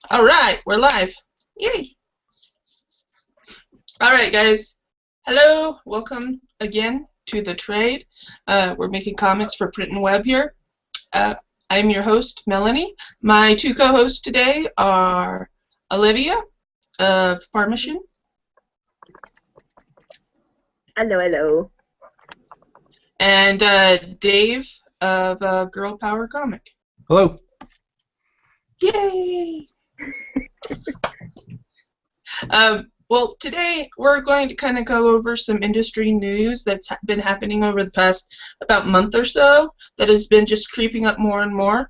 All right, we're live. Yay! All right, guys. Hello, welcome again to the trade. We're making comics for print and web here. I'm your host, Melony. My two co-hosts today are Olivia of Pharmacian. Hello, hello. And Dave of Girl Power Comic. Hello. Yay! Well, today we're going to kind of go over some industry news that's been happening over the past about month or so that has been just creeping up more and more.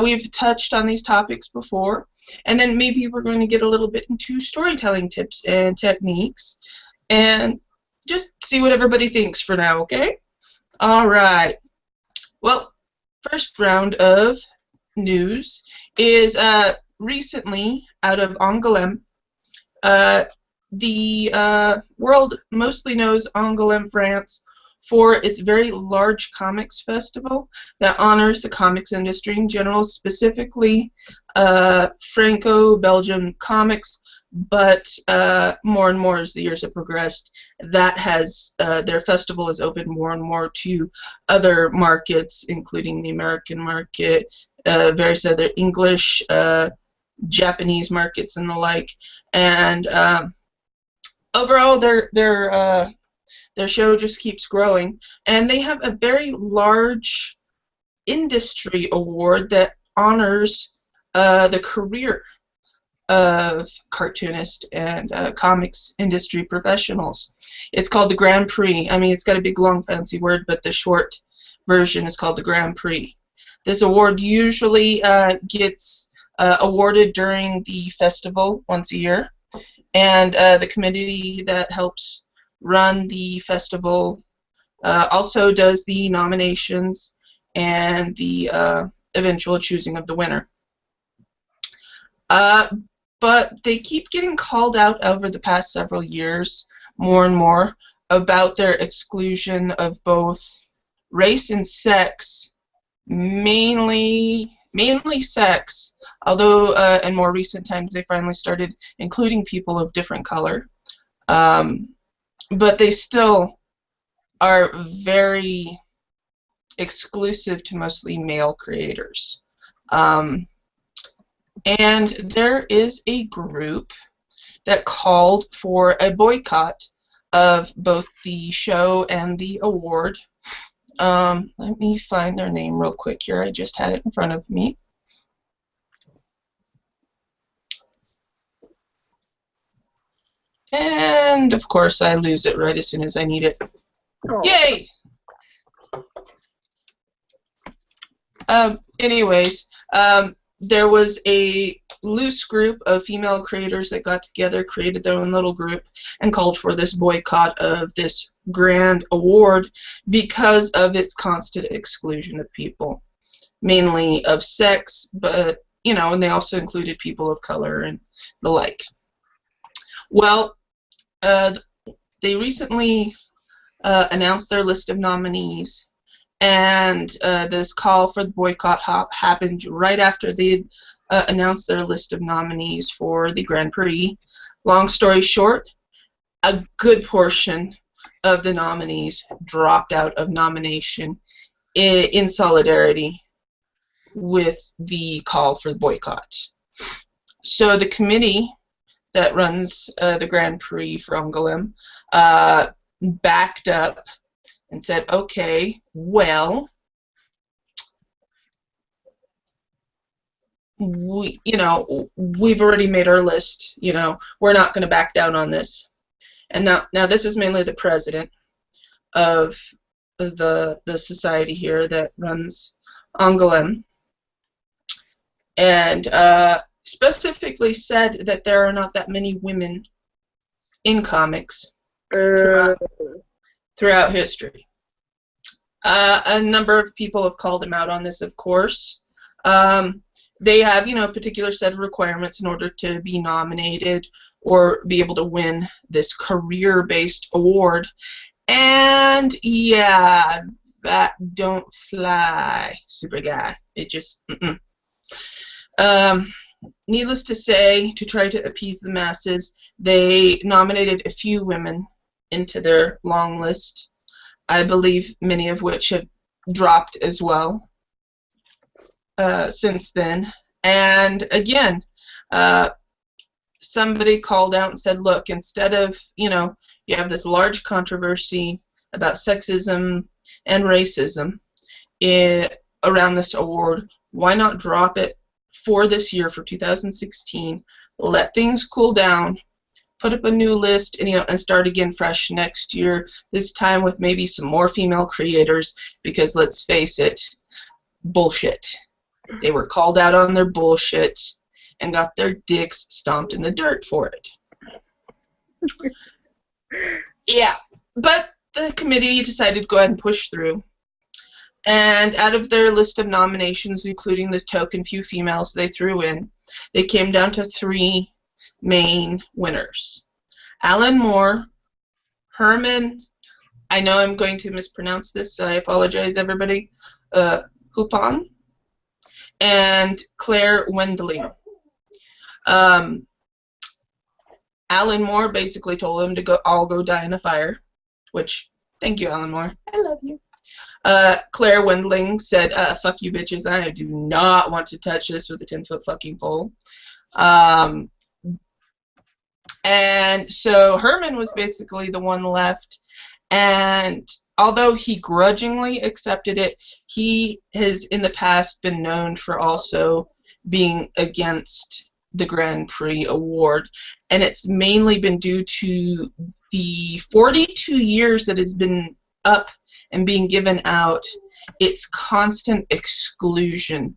We've touched on these topics before, and then maybe we're going to get a little bit into storytelling tips and techniques and just see what everybody thinks for now, okay? All right. Well, first round of news is recently out of Angouleme. The world mostly knows Angouleme, France, for its very large comics festival that honors the comics industry in general, specifically Franco-Belgian comics, but more and more as the years have progressed, that has their festival has opened more and more to other markets, including the American market, various other English, Japanese markets, and the like, and overall, their show just keeps growing, and they have a very large industry award that honors the career of cartoonists and comics industry professionals. It's called the Grand Prix. I mean, it's got a big, long, fancy word, but the short version is called the Grand Prix. This award usually gets awarded during the festival once a year. And the committee that helps run the festival also does the nominations and the eventual choosing of the winner. But they keep getting called out over the past several years more and more about their exclusion of both race and sex, mainly sex, although in more recent times they finally started including people of different color. But they still are very exclusive to mostly male creators. And there is a group that called for a boycott of both the show and the award. Let me find their name real quick here. I just had it in front of me. And, of course, I lose it right as soon as I need it. Oh. Yay! Anyways, there was a loose group of female creators that got together, created their own little group, and called for this boycott of this grand award because of its constant exclusion of people, mainly of sex, but, you know, and they also included people of color and the like. Well, they recently announced their list of nominees, and this call for the boycott happened right after they announced their list of nominees for the Grand Prix. Long story short, a good portion of the nominees dropped out of nomination in solidarity with the call for the boycott. So the committee that runs the Grand Prix for Angouleme backed up and said, okay, well, we've already made our list, we're not going to back down on this. And now this is mainly the president of the society here that runs Angouleme, and specifically said that there are not that many women in comics throughout history. A number of people have called him out on this, of course. They have, a particular set of requirements in order to be nominated or be able to win this career-based award. And, yeah, that don't fly, super guy. It just, needless to say, to try to appease the masses, they nominated a few women into their long list. I believe many of which have dropped as well since then. And again, somebody called out and said, look, instead of, you have this large controversy about sexism and racism around this award, why not drop it for this year, for 2016, let things cool down, put up a new list, and start again fresh next year, this time with maybe some more female creators, because let's face it, bullshit. They were called out on their bullshit and got their dicks stomped in the dirt for it. Yeah, but the committee decided to go ahead and push through. And out of their list of nominations, including the token few females they threw in, they came down to 3 main winners. Alan Moore, Herman, I know I'm going to mispronounce this, so I apologize, everybody, Hupon, and Claire Wendling. Alan Moore basically told him to all go die in a fire, which, thank you, Alan Moore. I love you. Claire Wendling said, fuck you bitches, I do not want to touch this with a 10-foot fucking pole. And so Herman was basically the one left, and although he grudgingly accepted it, he has in the past been known for also being against the Grand Prix award, and it's mainly been due to the 42 years that has been up and being given out, its constant exclusion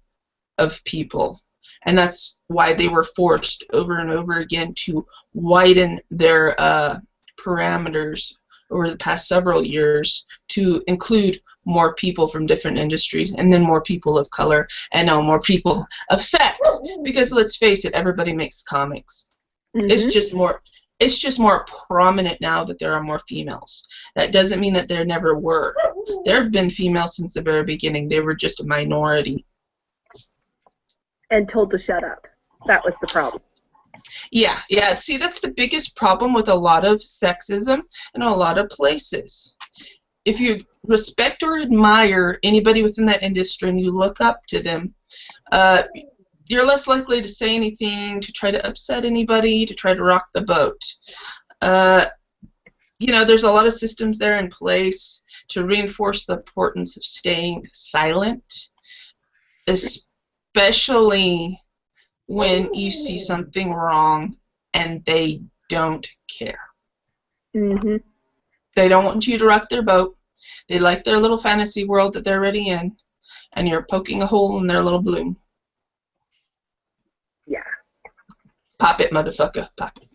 of people. And that's why they were forced over and over again to widen their parameters over the past several years to include more people from different industries, and then more people of color, and now more people of sex. Because let's face it, everybody makes comics. Mm-hmm. It's just more prominent now that there are more females. That doesn't mean that there never were. There have been females since the very beginning. They were just a minority. And told to shut up. That was the problem. Yeah. See, that's the biggest problem with a lot of sexism in a lot of places. If you respect or admire anybody within that industry and you look up to them, you're less likely to say anything, to try to upset anybody, to try to rock the boat. There's a lot of systems there in place to reinforce the importance of staying silent, especially when you see something wrong and they don't care. Mm-hmm. They don't want you to rock their boat. They like their little fantasy world that they're already in, and you're poking a hole in their little balloon. Yeah. Pop it, motherfucker. Pop it.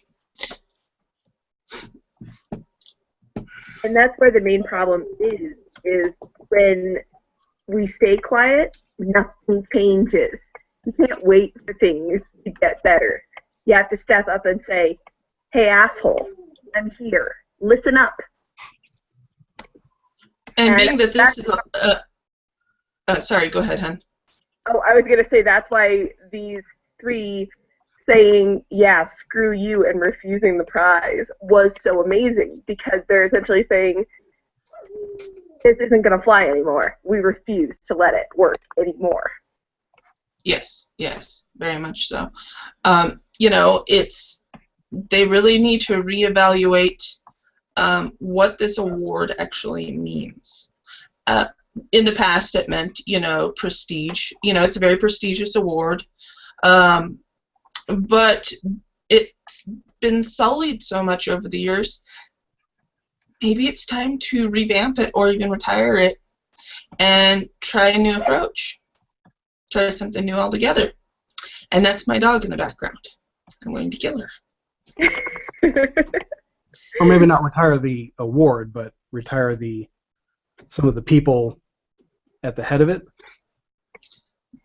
And that's where the main problem is when we stay quiet, nothing changes. You can't wait for things to get better. You have to step up and say, hey, asshole, I'm here. Listen up. And being that this is sorry, go ahead, hon. Oh, I was going to say that's why these 3 saying, yeah, screw you, and refusing the prize was so amazing, because they're essentially saying, this isn't going to fly anymore. We refuse to let it work anymore. Yes, very much so. They really need to reevaluate what this award actually means. In the past, it meant, prestige. It's a very prestigious award. But it's been sullied so much over the years. Maybe it's time to revamp it or even retire it and try a new approach. Try something new altogether. And that's my dog in the background. I'm going to kill her. Or maybe not retire the award, but retire some of the people at the head of it.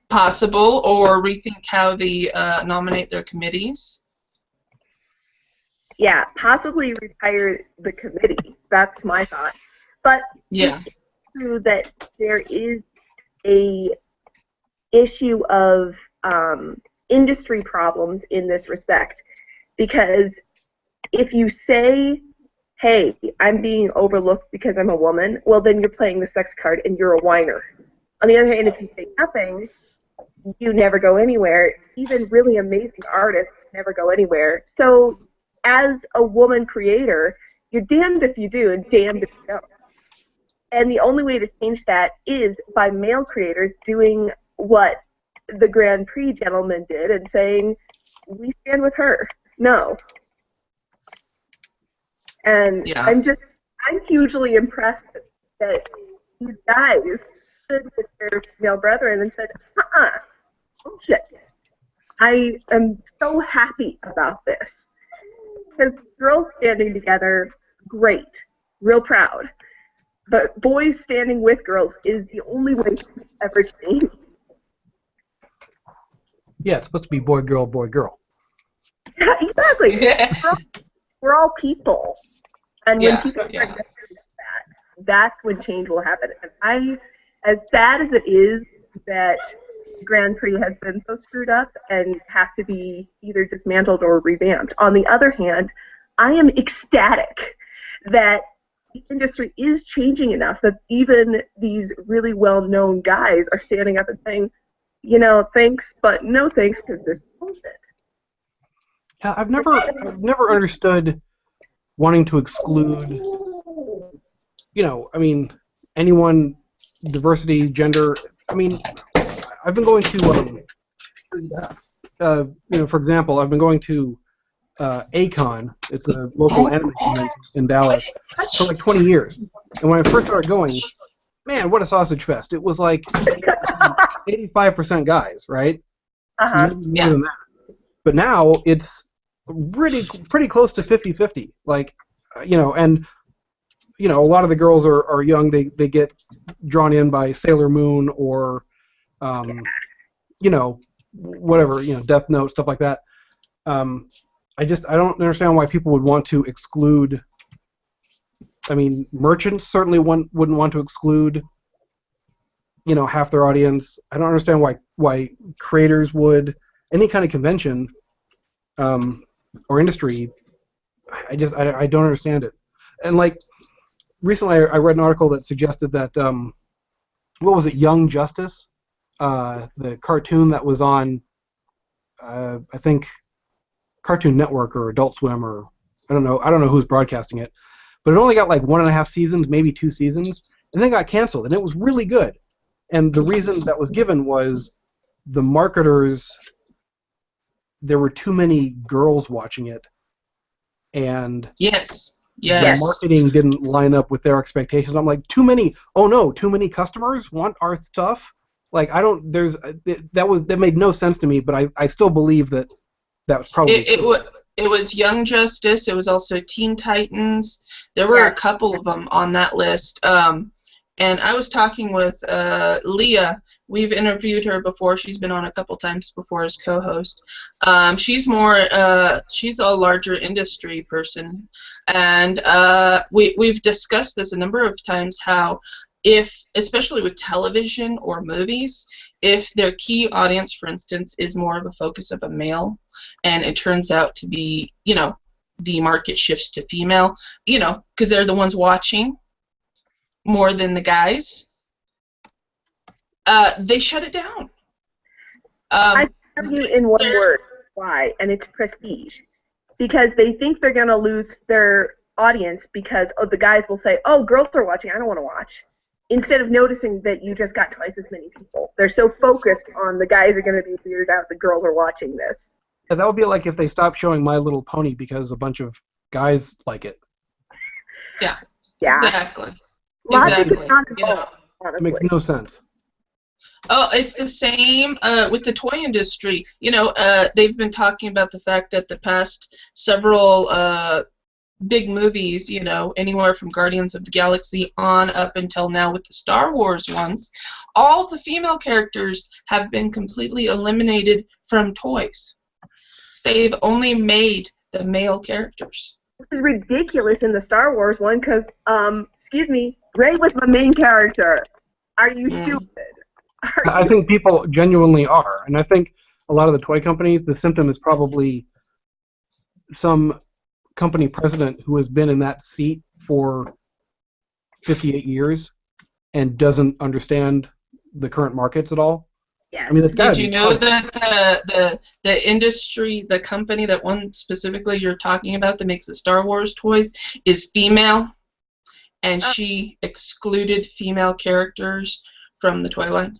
Possible, or rethink how they nominate their committees. Yeah, possibly retire the committee. That's my thought. But yeah, it's true that there is a issue of industry problems in this respect. Because if you say, hey, I'm being overlooked because I'm a woman, well, then you're playing the sex card and you're a whiner. On the other hand, if you say nothing, you never go anywhere. Even really amazing artists never go anywhere. So as a woman creator, you're damned if you do and damned if you don't. And the only way to change that is by male creators doing what the Grand Prix gentleman did and saying, we stand with her. No. And Yeah. I'm hugely impressed that these guys stood with their male brethren and said, bullshit. I am so happy about this. Because girls standing together, great, real proud. But boys standing with girls is the only way to ever change. Yeah, it's supposed to be boy, girl, boy, girl. Yeah, exactly. We're all people. And when people start getting that, that's when change will happen. And as sad as it is that Grand Prix has been so screwed up and has to be either dismantled or revamped, on the other hand, I am ecstatic that the industry is changing enough that even these really well-known guys are standing up and saying, you know, thanks, but no thanks, because this is bullshit. Yeah, I've never understood wanting to exclude, you know, I mean, anyone, diversity, gender. I mean, I've been going to, you know, for example, I've been going to Acon. It's a local anime convention in Dallas for like 20 years. And when I first started going, man, what a sausage fest! It was like 85% guys, right? Uh-huh. More than that. But now it's pretty close to 50-50. Like, you know, and you know, a lot of the girls are young. They get drawn in by Sailor Moon or, you know, whatever, you know, Death Note, stuff like that. I don't understand why people would want to exclude. I mean, merchants certainly wouldn't want to exclude, you know, half their audience. I don't understand why creators would. Any kind of convention or industry, I don't understand it. And like recently, I read an article that suggested that what was it, Young Justice, the cartoon that was on, I think, Cartoon Network or Adult Swim, or I don't know who's broadcasting it, but it only got like 1.5 seasons, maybe 2 seasons, and then got canceled, and it was really good. And the reason that was given was the marketers, there were too many girls watching it, and the marketing didn't line up with their expectations. I'm like, too many customers want our stuff? Like, that made no sense to me, but I still believe that was probably true. It was Young Justice. It was also Teen Titans. There were a couple of them on that list. And I was talking with Leah. We've interviewed her before. She's been on a couple times before as co-host. She's a larger industry person, and we've discussed this a number of times. How, especially with television or movies, if their key audience, for instance, is more of a focus of a male, and it turns out to be, you know, the market shifts to female, you know, because they're the ones watching more than the guys, they shut it down. I tell you in one word why, and it's prestige. Because they think they're going to lose their audience because the guys will say, oh, girls are watching, I don't want to watch. Instead of noticing that you just got twice as many people. They're so focused on the guys are going to be weirded out, the girls are watching this. Yeah, that would be like if they stopped showing My Little Pony because a bunch of guys like it. Yeah. Exactly. Exactly. It makes no sense. Oh, it's the same with the toy industry. You know, they've been talking about the fact that the past several big movies, you know, anywhere from Guardians of the Galaxy on up until now with the Star Wars ones, all the female characters have been completely eliminated from toys. They've only made the male characters. Which is ridiculous in the Star Wars one because, excuse me, Rey was the main character. Are you stupid? I think people genuinely are, and I think a lot of the toy companies, the symptom is probably some company president who has been in that seat for 58 years and doesn't understand the current markets at all. Yes. I mean, it's Did you know that the industry, the company, that one specifically you're talking about that makes the Star Wars toys is female, and she excluded female characters from the toy line?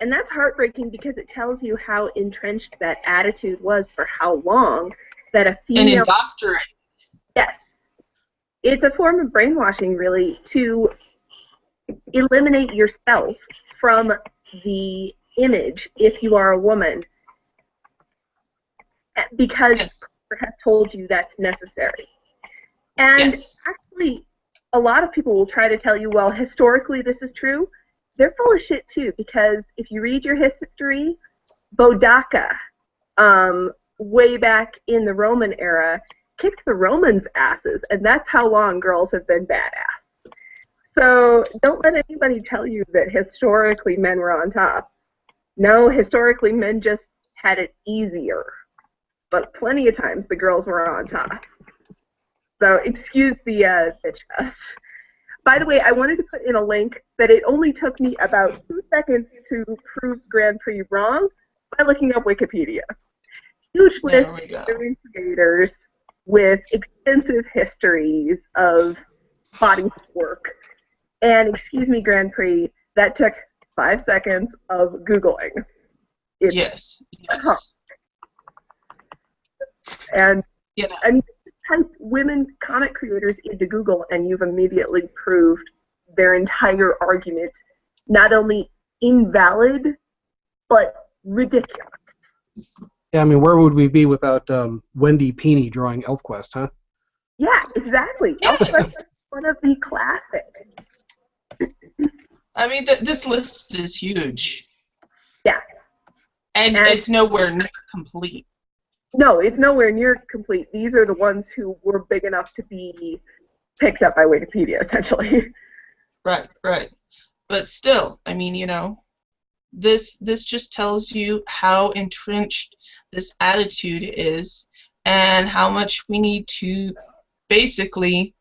And that's heartbreaking because it tells you how entrenched that attitude was for how long, that a female... And indoctrinate. Yes. It's a form of brainwashing, really, to eliminate yourself from the image if you are a woman, because culture has told you that's necessary. And actually, a lot of people will try to tell you, well, historically this is true. They're full of shit too, because if you read your history, Boudica, way back in the Roman era, kicked the Romans' asses, and that's how long girls have been badass. So don't let anybody tell you that historically men were on top. No, historically men just had it easier, but plenty of times the girls were on top. So excuse the chest. By the way, I wanted to put in a link that it only took me about 2 seconds to prove Grand Prix wrong by looking up Wikipedia. Huge list of creators with extensive histories of body work. And excuse me, Grand Prix, that took 5 seconds of Googling. Yes. And I mean, type women comic creators into Google and you've immediately proved their entire argument not only invalid, but ridiculous. Yeah, I mean, where would we be without Wendy Peeney drawing ElfQuest, huh? Yeah, exactly. Yes. ElfQuest is one of the classics. I mean, this list is huge. Yeah. And it's nowhere near complete. No, it's nowhere near complete. These are the ones who were big enough to be picked up by Wikipedia, essentially. Right. But still, I mean, you know, this just tells you how entrenched this attitude is and how much we need to basically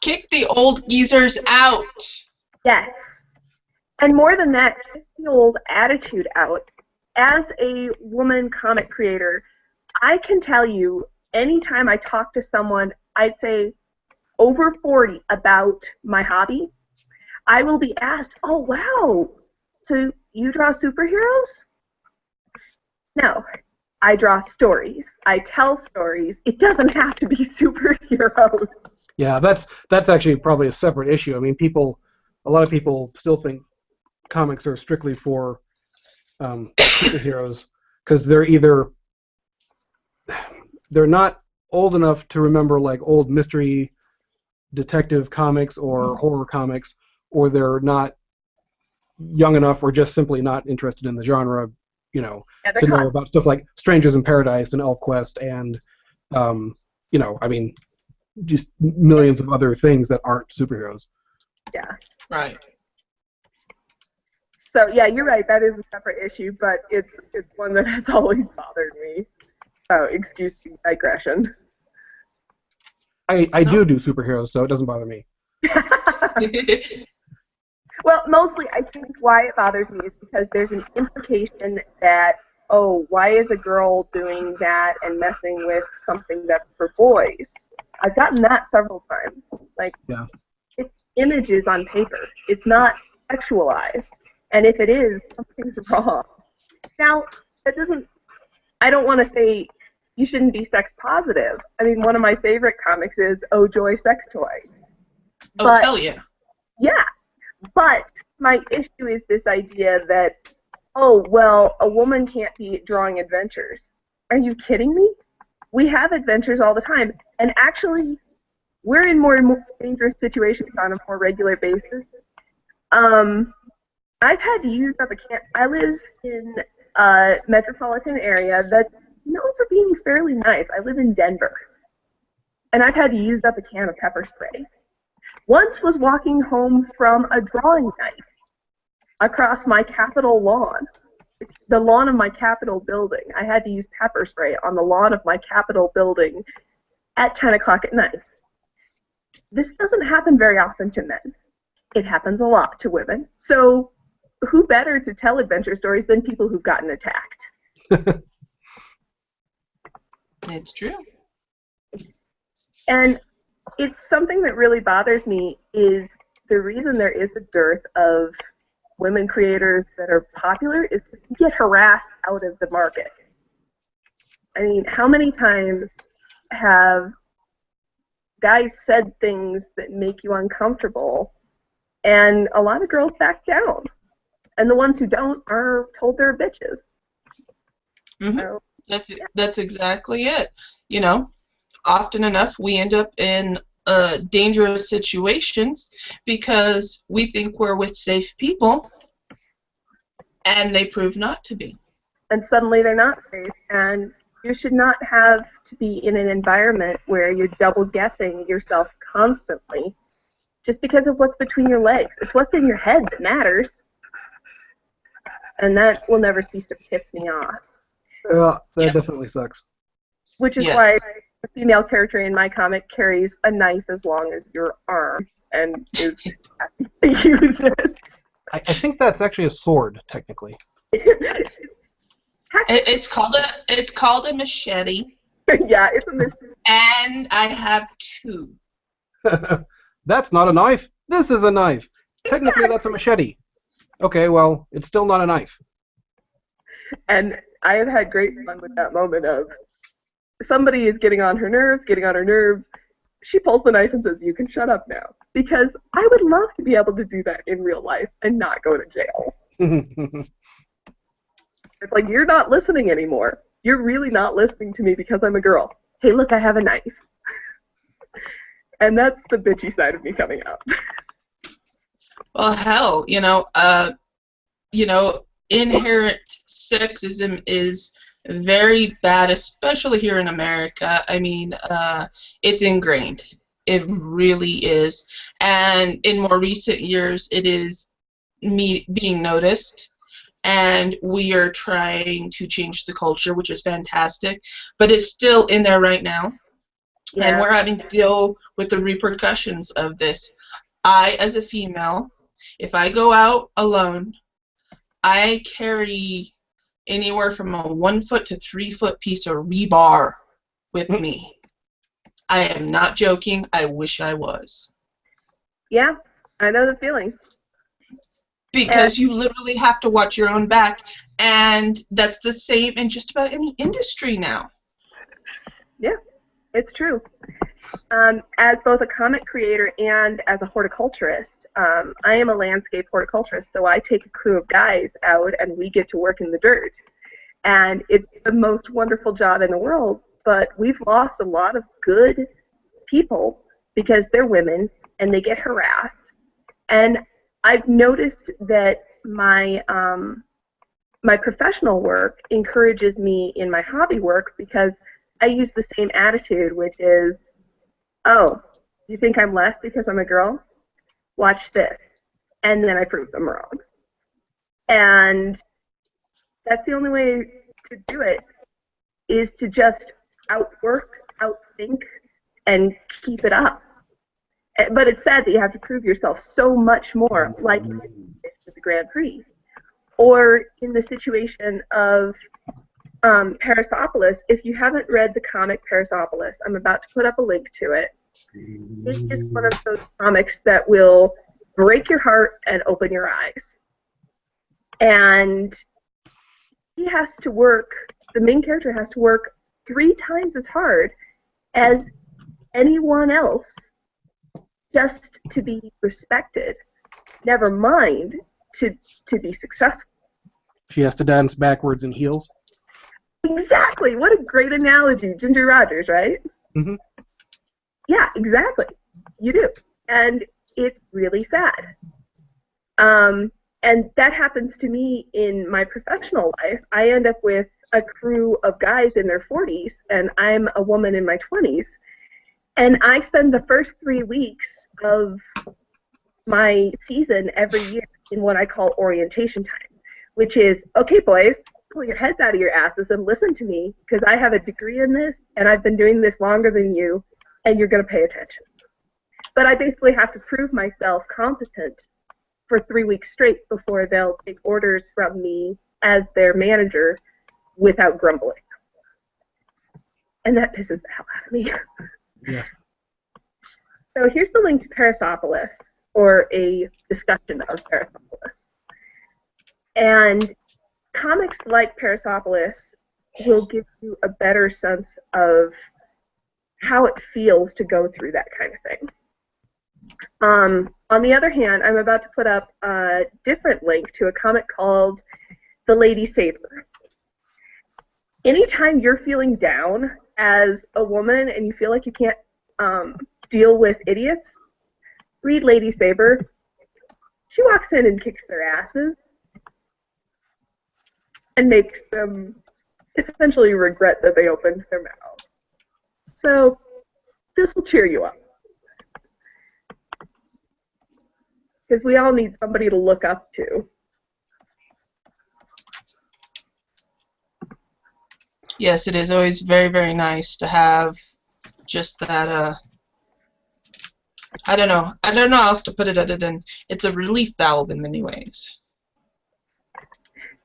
kick the old geezers out. Yes. And more than that, kick the old attitude out. As a woman comic creator, I can tell you, anytime I talk to someone, I'd say over 40, about my hobby, I will be asked, oh, wow, so you draw superheroes? No, I draw stories. I tell stories. It doesn't have to be superheroes. Yeah, that's actually probably a separate issue. I mean, a lot of people still think comics are strictly for superheroes because they're not old enough to remember like old mystery detective comics or horror comics, or they're not young enough or just simply not interested in the genre, you know, to know about stuff like Strangers in Paradise and ElfQuest and, you know, I mean, just millions of other things that aren't superheroes. Yeah. Right. So yeah, you're right. That is a separate issue, but it's one that has always bothered me. So excuse the digression. I do superheroes, so it doesn't bother me. Well, mostly I think why it bothers me is because there's an implication that, oh, why is a girl doing that and messing with something that's for boys? I've gotten that several times. Like, yeah. It's images on paper. It's not sexualized. And if it is, something's wrong. Now, that doesn't, I don't want to say you shouldn't be sex positive. I mean, one of my favorite comics is Oh Joy Sex Toy. Oh, but, hell yeah. Yeah. But my issue is this idea that, oh, well, a woman can't be drawing adventures. Are you kidding me? We have adventures all the time. And actually, we're in more and more dangerous situations on a more regular basis. I've had to use up a can. I live in a metropolitan area that's known for being fairly nice. I live in Denver. And I've had to use up a can of pepper spray. Once was walking home from a drawing night across my Capitol lawn, the lawn of my Capitol building. I had to use pepper spray on the lawn of my Capitol building at 10 o'clock at night. This doesn't happen very often to men. It happens a lot to women. So who better to tell adventure stories than people who've gotten attacked? It's true. And it's something that really bothers me is the reason there is a dearth of women creators that are popular is to get harassed out of the market. I mean, how many times have guys said things that make you uncomfortable, and a lot of girls back down, and the ones who don't are told they're bitches. Mm-hmm. So, That's exactly it. You know, often enough we end up in dangerous situations because we think we're with safe people, and they prove not to be. and suddenly they're not safe, and you should not have to be in an environment where you're double guessing yourself constantly just because of what's between your legs. It's what's in your head that matters, and that will never cease to piss me off. That definitely sucks. Which is why the female character in my comic carries a knife as long as your arm and is happy to use it. I think that's actually a sword, technically. It's called a machete. Yeah, it's a machete. And I have two. That's not a knife. This is a knife. Technically, that's a machete. Okay, well, it's still not a knife. And I have had great fun with that moment of somebody is getting on her nerves. She pulls the knife and says, "You can shut up now." Because I would love to be able to do that in real life and not go to jail. It's like, you're not listening anymore. You're really not listening to me because I'm a girl. Hey, look, I have a knife. And that's the bitchy side of me coming out. Well, hell, inherent sexism is very bad, especially here in America. I mean, it's ingrained. It really is. And in more recent years, it is being noticed. And we are trying to change the culture, which is fantastic. But it's still in there right now. Yeah. And we're having to deal with the repercussions of this. I, as a female, if I go out alone, I carry anywhere from a 1 foot to 3 foot piece of rebar with me. I am not joking. I wish I was. Yeah, I know the feeling. Because you literally have to watch your own back, and that's the same in just about any industry now. Yeah, it's true. As both a comic creator and as a horticulturist, I am a landscape horticulturist, so I take a crew of guys out and we get to work in the dirt. And it's the most wonderful job in the world, but we've lost a lot of good people because they're women and they get harassed. And I've noticed that my my professional work encourages me in my hobby work because I use the same attitude, which is, oh, you think I'm less because I'm a girl? Watch this. And then I prove them wrong. And that's the only way to do it, is to just outwork, outthink, and keep it up. But it's sad that you have to prove yourself so much more, like with the Grand Prix. Or in the situation of Parasopolis, if you haven't read the comic Parasopolis, I'm about to put up a link to it. It is one of those comics that will break your heart and open your eyes. And he has to work, the main character has to work 3 times as hard as anyone else just to be respected, never mind to be successful. She has to dance backwards in heels. Exactly. What a great analogy. Ginger Rogers, right? Mm-hmm. Yeah, exactly. You do. And it's really sad. And that happens to me in my professional life. I end up with a crew of guys in their 40s, and I'm a woman in my 20s. And I spend the first 3 weeks of my season every year in what I call orientation time, which is, okay, boys, pull your heads out of your asses and listen to me, because I have a degree in this, and I've been doing this longer than you, and you're going to pay attention. But I basically have to prove myself competent for 3 weeks straight before they'll take orders from me as their manager without grumbling. And that pisses the hell out of me. Yeah. So here's the link to Parasopolis, or a discussion of Parasopolis. And comics like Parasopolis will give you a better sense of how it feels to go through that kind of thing. On the other hand, I'm about to put up a different link to a comic called The Lady Saber. Anytime you're feeling down as a woman and you feel like you can't deal with idiots, read Lady Saber. She walks in and kicks their asses and makes them essentially regret that they opened their mouth. So this will cheer you up. Because we all need somebody to look up to. Yes, it is always very, very nice to have just that, I don't know how else to put it other than it's a relief valve in many ways.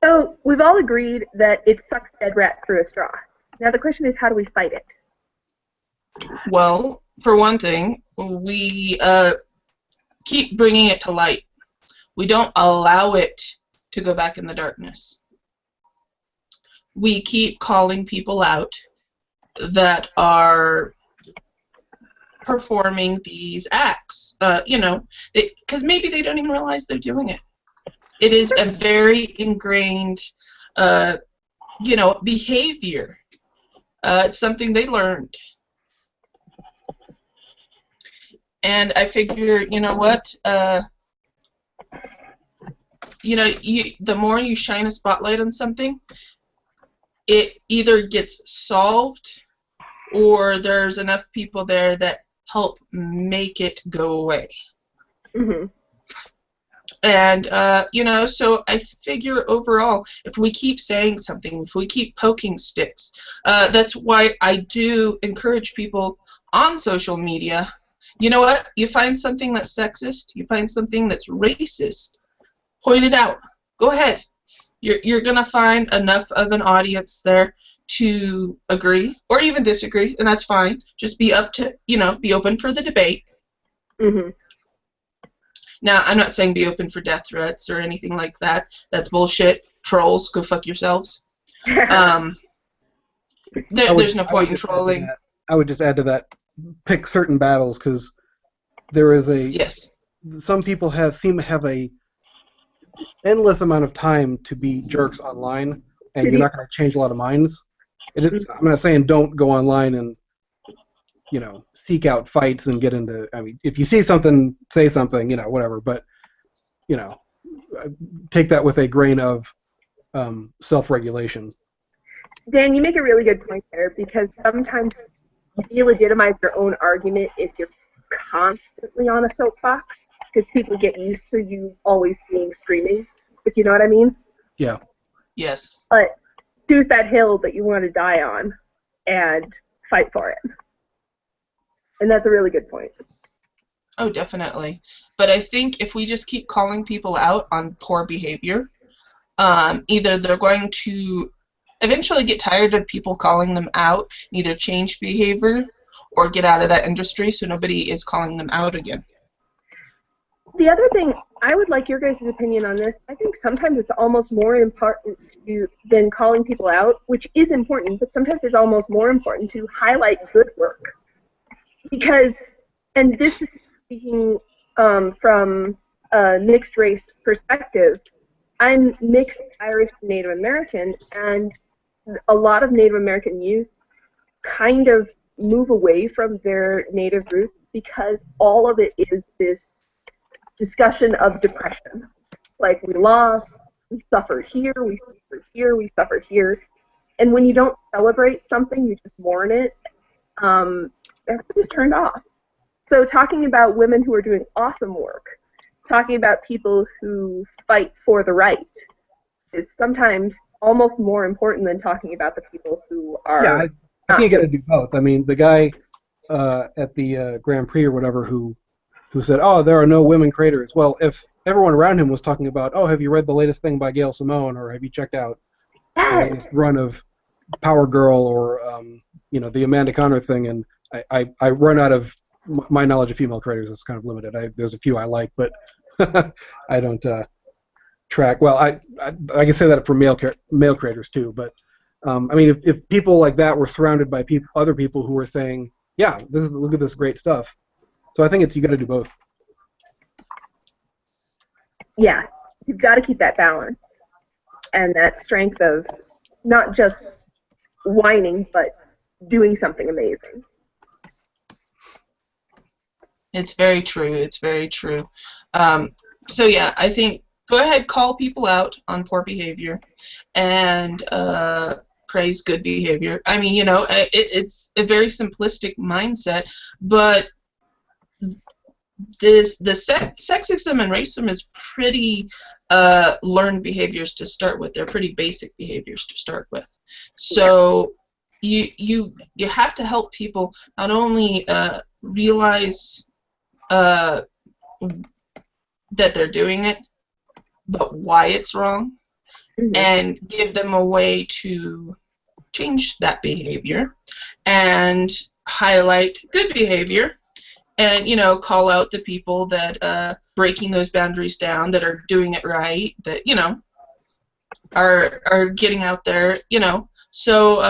So we've all agreed that it sucks dead rat through a straw. Now the question is, how do we fight it? Well, for one thing, we keep bringing it to light. We don't allow it to go back in the darkness. We keep calling people out that are performing these acts, because maybe they don't even realize they're doing it. It is a very ingrained, behavior. It's something they learned. And I figure, you know what? The more you shine a spotlight on something, it either gets solved or there's enough people there that help make it go away. Mm-hmm. And, so I figure overall, if we keep saying something, if we keep poking sticks, that's why I do encourage people on social media. You know what? You find something that's sexist, you find something that's racist, point it out. Go ahead. You're going to find enough of an audience there to agree or even disagree, and that's fine. Just be open for the debate. Mm-hmm. Now, I'm not saying be open for death threats or anything like that. That's bullshit. Trolls, go fuck yourselves. There's no point in trolling. I would just add to that, pick certain battles, because there is a... Yes. Some people seem to have a endless amount of time to be jerks online, and you're not going to change a lot of minds. I'm not saying don't go online and, seek out fights and get into... I mean, if you see something, say something, whatever, but, take that with a grain of self-regulation. Dan, you make a really good point there, because sometimes you delegitimize your own argument if you're constantly on a soapbox, because people get used to you always being screaming, if you know what I mean. Yeah. Yes. But choose that hill that you want to die on and fight for it. And that's a really good point. Oh, definitely. But I think if we just keep calling people out on poor behavior, either they're going to eventually get tired of people calling them out, either change behavior or get out of that industry so nobody is calling them out again. The other thing, I would like your guys' opinion on this. I think sometimes it's almost more important than calling people out, which is important, but sometimes it's almost more important to highlight good work. Because, and this is speaking from a mixed race perspective, I'm mixed Irish and Native American, and a lot of Native American youth kind of move away from their native roots because all of it is this discussion of depression. Like, we lost, we suffered here, we suffered here, we suffered here. And when you don't celebrate something, you just mourn it, everybody's turned off. So talking about women who are doing awesome work, talking about people who fight for the right, is sometimes almost more important than talking about the people who are. Yeah, I think you got to do both. I mean, the guy at the Grand Prix or whatever who said, "Oh, there are no women creators." Well, if everyone around him was talking about, "Oh, have you read the latest thing by Gail Simone, or have you checked out the Yes. latest run of Power Girl, or the Amanda Conner thing?" And I run out of my knowledge of female creators is kind of limited. There's a few I like, but I don't track. Well, I can say that for male creators too. But I mean, if people like that were surrounded by other people who were saying, "Yeah, look at this great stuff," so I think you got to do both. Yeah, you've got to keep that balance and that strength of not just whining, but doing something amazing. It's very true. It's very true. So yeah, I think go ahead, call people out on poor behavior, and praise good behavior. I mean, it's a very simplistic mindset, but the sexism and racism is pretty learned behaviors to start with. They're pretty basic behaviors to start with. So you have to help people not only realize that they're doing it, but why it's wrong, and give them a way to change that behavior, and highlight good behavior, and call out the people that breaking those boundaries down, that are doing it right, that are getting out there, So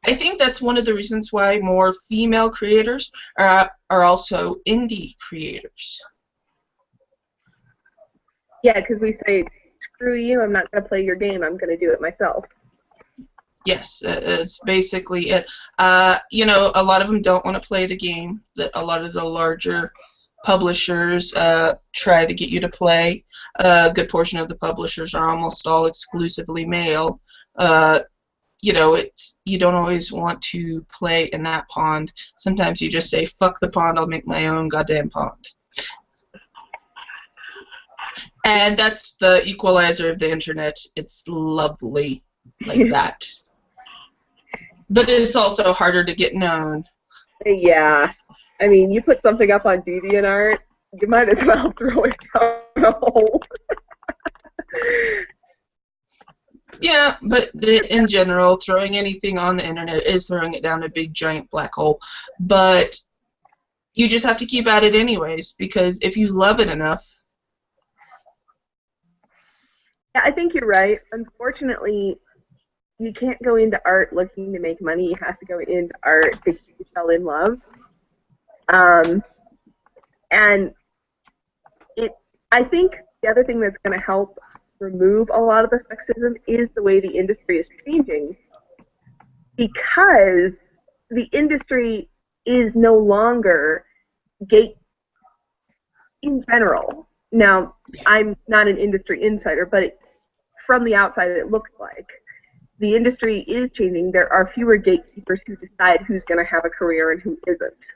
I think that's one of the reasons why more female creators are also indie creators. Yeah, because we say, screw you, I'm not going to play your game, I'm going to do it myself. Yes, it's basically it. A lot of them don't want to play the game that a lot of the larger publishers try to get you to play. A good portion of the publishers are almost all exclusively male. You don't always want to play in that pond. Sometimes you just say, fuck the pond, I'll make my own goddamn pond. And that's the equalizer of the internet. It's lovely like that. But it's also harder to get known. Yeah. I mean, you put something up on DeviantArt, you might as well throw it down a hole. Yeah, but in general, throwing anything on the internet is throwing it down a big, giant black hole. But you just have to keep at it anyways, because if you love it enough... Yeah, I think you're right. Unfortunately, you can't go into art looking to make money. You have to go into art because you fell in love. And I think the other thing that's going to help remove a lot of the sexism is the way the industry is changing, because the industry is no longer in general. Now, I'm not an industry insider, but from the outside it looks like the industry is changing. There are fewer gatekeepers who decide who's going to have a career and who isn't.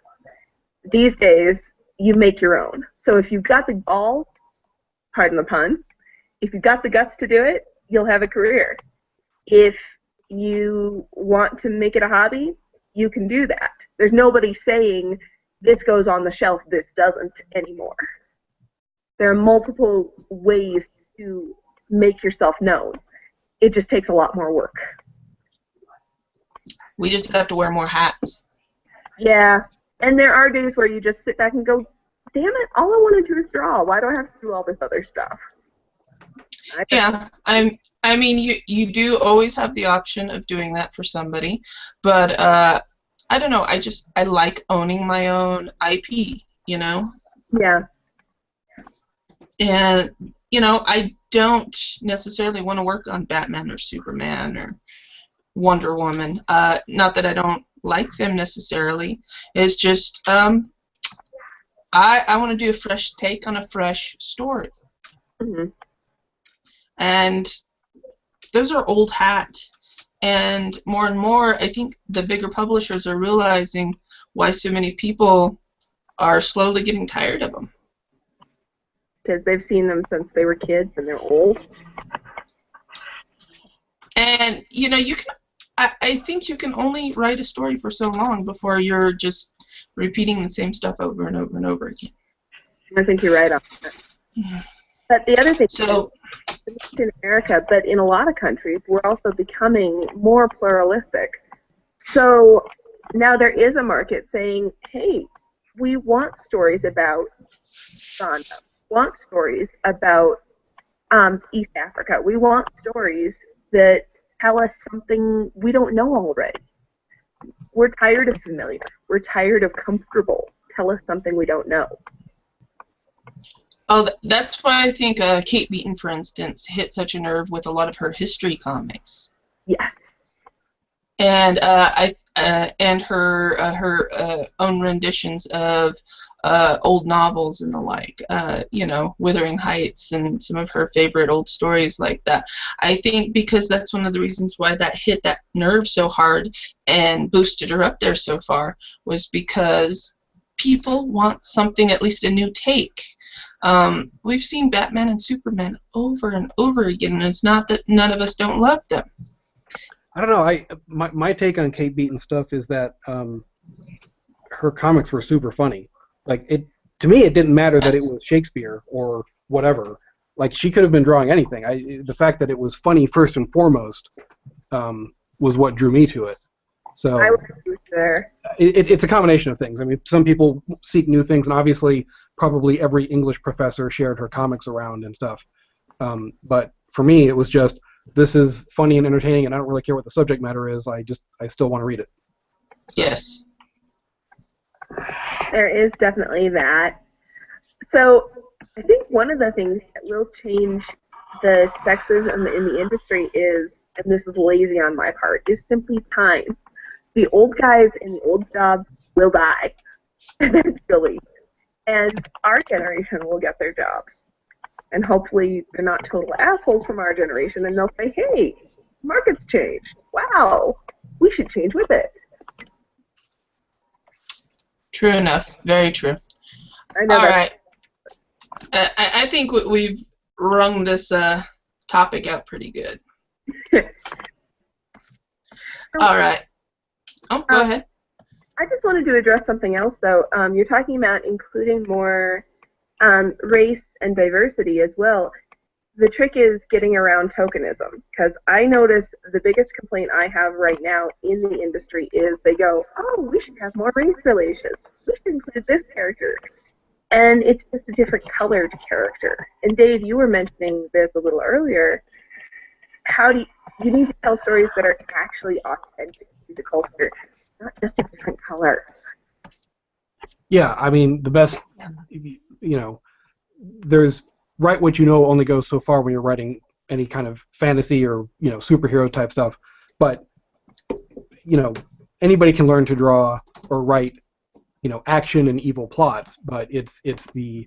These days, you make your own. So if you've got the balls, pardon the pun, if you've got the guts to do it, you'll have a career. If you want to make it a hobby, you can do that. There's nobody saying this goes on the shelf, this doesn't anymore. There are multiple ways to make yourself known. It just takes a lot more work. We just have to wear more hats. Yeah, and there are days where you just sit back and go, damn it, all I want to do is draw. Why do I have to do all this other stuff? Yeah, I mean, you do always have the option of doing that for somebody, but I don't know, I like owning my own IP, Yeah. And, I don't necessarily want to work on Batman or Superman or Wonder Woman. Not that I don't like them necessarily. It's just I want to do a fresh take on a fresh story. Mm-hmm. And those are old hat. And more, I think the bigger publishers are realizing why so many people are slowly getting tired of them. Because they've seen them since they were kids and they're old. And you can. I think you can only write a story for so long before you're just repeating the same stuff over and over and over again. I think you're right on that. But the other thing So, is, in America, but in a lot of countries, we're also becoming more pluralistic. So now there is a market saying, hey, we want stories about Ghana, want stories about East Africa. We want stories that tell us something we don't know already. We're tired of familiar. We're tired of comfortable. Tell us something we don't know. oh, that's why I think Kate Beaton, for instance, hit such a nerve with a lot of her history comics. Yes. And and her own renditions of old novels and the like, Wuthering Heights and some of her favorite old stories like that. I think because that's one of the reasons why that hit that nerve so hard and boosted her up there so far, was because people want something, at least a new take. We've seen Batman and Superman over and over again, and it's not that none of us don't love them. I don't know. My take on Kate Beaton stuff is that her comics were super funny. Like, to me, it didn't matter that it was Shakespeare or whatever. Like, she could have been drawing anything. The fact that it was funny first and foremost was what drew me to it. So I would agree there. It's a combination of things. I mean, some people seek new things, and obviously, probably every English professor shared her comics around and stuff. But for me, it was just, this is funny and entertaining, and I don't really care what the subject matter is. I still want to read it. So. Yes. There is definitely that. So I think one of the things that will change the sexism in the industry is, and this is lazy on my part, is simply time. The old guys in the old jobs will die eventually, and our generation will get their jobs. And hopefully they're not total assholes from our generation, and they'll say, hey, market's changed. Wow, we should change with it. True enough. Very true. I know. All right. I think we've wrung this topic out pretty good. All right. Oh, go ahead. I just wanted to address something else, though. You're talking about including more race and diversity as well. The trick is getting around tokenism, because I notice the biggest complaint I have right now in the industry is they go, oh, we should have more race relations. We should include this character. And it's just a different colored character. And Dave, you were mentioning this a little earlier. How do you need to tell stories that are actually authentic to the culture, not just a different color. Yeah, I mean, the best, there's write what you know only goes so far when you're writing any kind of fantasy or, superhero type stuff. But, anybody can learn to draw or write, action and evil plots, but it's the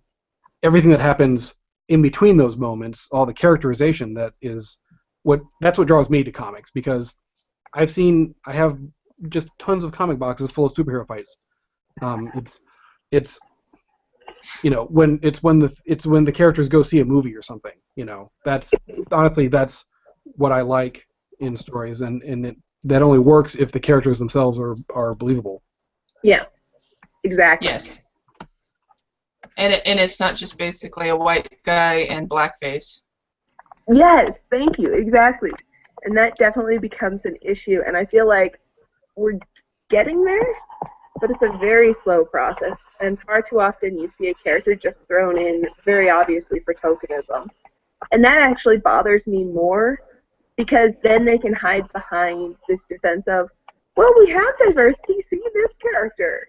everything that happens in between those moments, all the characterization that's what draws me to comics, because I have just tons of comic boxes full of superhero fights. It's when the characters go see a movie or something. That's what I like in stories, and that only works if the characters themselves are believable. Yeah, exactly. Yes. And it's not just basically a white guy and blackface. Yes, thank you, exactly. And that definitely becomes an issue, and I feel like we're getting there, but it's a very slow process, and far too often you see a character just thrown in very obviously for tokenism. And that actually bothers me more, because then they can hide behind this defense of, well, we have diversity, see this character.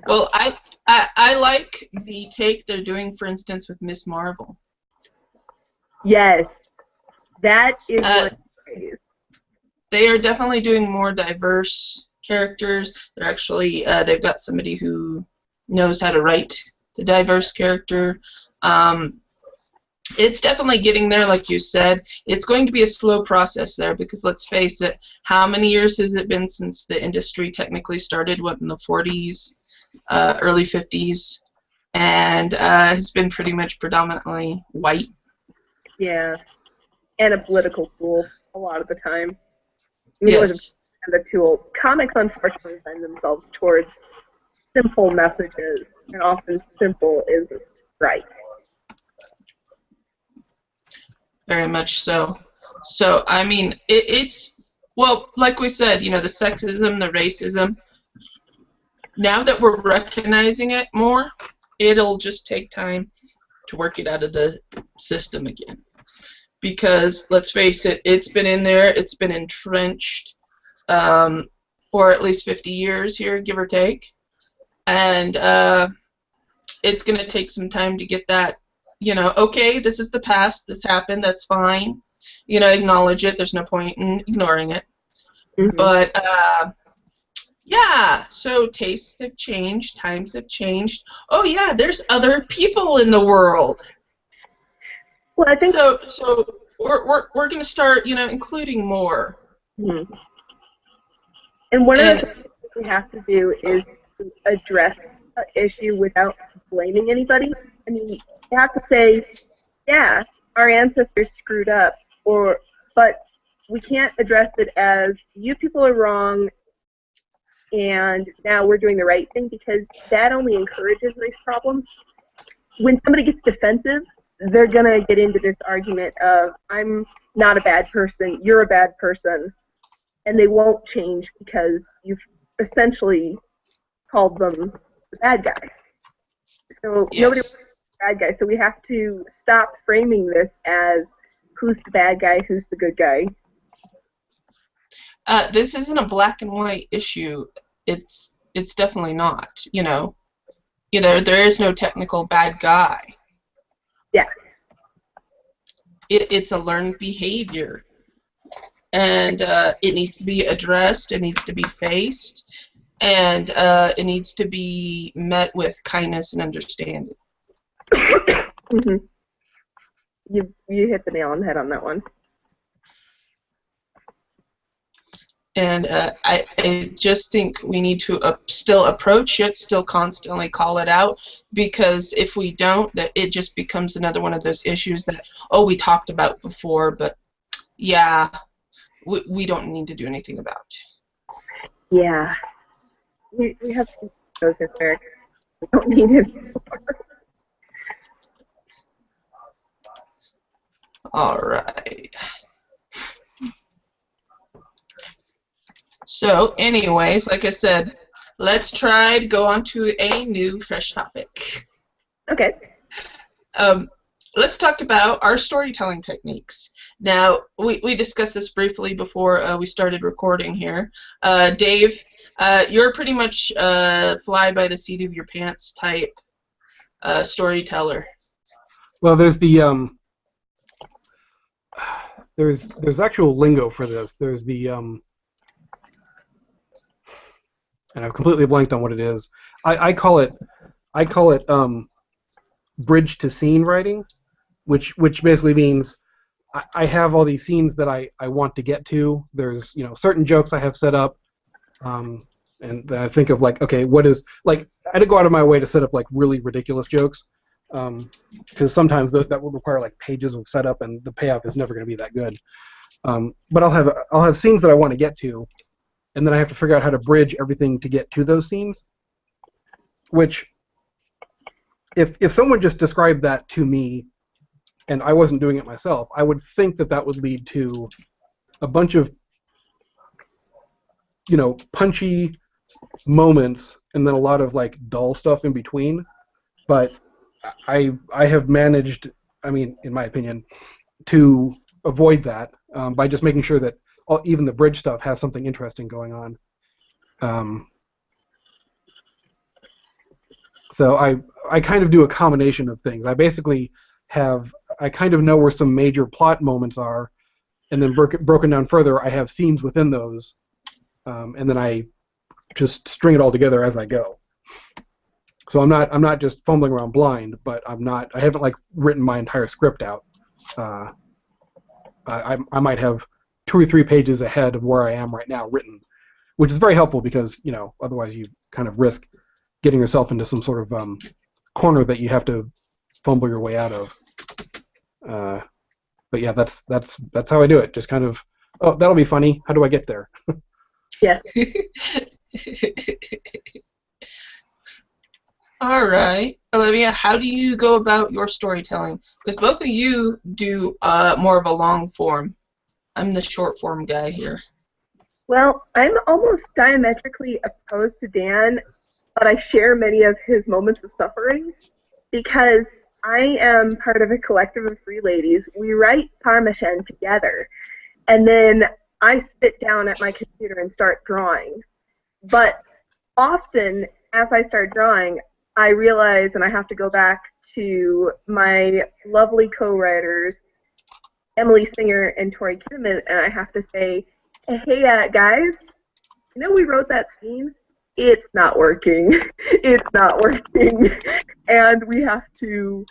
Well, I like the take they're doing, for instance, with Miss Marvel. Yes, that is what it is. They are definitely doing more diverse characters. They're actually they've got somebody who knows how to write the diverse character. It's definitely getting there, like you said. It's going to be a slow process there, because let's face it, how many years has it been since the industry technically started? What, in the 40s, early 50s, and has been pretty much predominantly white. Yeah. and a political tool a lot of the time. I mean, it was Yes. a tool. Comics, unfortunately, lend themselves towards simple messages, and often simple isn't right. Very much so. So, I mean, it's, well, like we said, you know, the sexism, the racism, now that we're recognizing it more, it'll just take time to work it out of the system again. Because, let's face it, it's been in there, it's been entrenched for at least 50 years here, give or take. And it's going to take some time to get that, you know, okay, this is the past, this happened, that's fine. You know, acknowledge it, there's no point in ignoring it. Mm-hmm. But, yeah, so tastes have changed, times have changed. Oh, yeah, there's other people in the world. Well, I think so we're going to start, you know, including more. Mm-hmm. And one of the things we have to do is to address the issue without blaming anybody. I mean, you have to say, yeah, our ancestors screwed up, but we can't address it as you people are wrong and now we're doing the right thing, because that only encourages these problems. When somebody gets defensive, they're going to get into this argument of, I'm not a bad person, you're a bad person, and they won't change because you've essentially called them the bad guy. So Yes. nobody wants to be the bad guy, so we have to stop framing this as who's the bad guy, who's the good guy. This isn't a black and white issue. It's definitely not, you know. You know, there is no technical bad guy. Yeah. It's a learned behavior. And it needs to be addressed, it needs to be faced, and it needs to be met with kindness and understanding. Mm-hmm. You hit the nail on the head on that one. And I just think we need to still approach it, still constantly call it out, because if we don't, that it just becomes another one of those issues that, oh, we talked about before, but yeah, we don't need to do anything about. Yeah. We have to those in there. We don't need it anymore. All right. So, anyways, like I said, let's try to go on to a new, fresh topic. Okay. Let's talk about our storytelling techniques. Now, we discussed this briefly before we started recording here. Dave, you're pretty much fly by the seat of your pants type storyteller. Well, there's the there's actual lingo for this. There's the and I've completely blanked on what it is. I call it bridge to scene writing, which basically means I have all these scenes that I want to get to. There's, you know, certain jokes I have set up, and then I think of like, okay, what is, like, I did go out of my way to set up like really ridiculous jokes, because sometimes that would require like pages of setup, and the payoff is never going to be that good. But I'll have scenes that I want to get to, and then I have to figure out how to bridge everything to get to those scenes. Which, if someone just described that to me, and I wasn't doing it myself, I would think that would lead to a bunch of, you know, punchy moments, and then a lot of like dull stuff in between. But I have managed, I mean, in my opinion, to avoid that by just making sure that even the bridge stuff has something interesting going on. So I kind of do a combination of things. I basically I kind of know where some major plot moments are, and then broken down further, I have scenes within those, and then I just string it all together as I go. So I'm not just fumbling around blind, but I haven't like written my entire script out. I might have 2 or 3 pages ahead of where I am right now written, which is very helpful because, you know, otherwise you kind of risk getting yourself into some sort of corner that you have to fumble your way out of. But yeah, that's how I do it. Just kind of, oh, that'll be funny. How do I get there? Yeah. All right, Olivia, how do you go about your storytelling? Because both of you do more of a long form. I'm the short form guy here. Well, I'm almost diametrically opposed to Dan, but I share many of his moments of suffering because I am part of a collective of three ladies. We write Parmesan together, and then I sit down at my computer and start drawing. But often, as I start drawing, I realize, and I have to go back to my lovely co-writers, Emily Singer and Tori Kidman, and I have to say, hey, guys, you know we wrote that scene? It's not working. It's not working. And we have to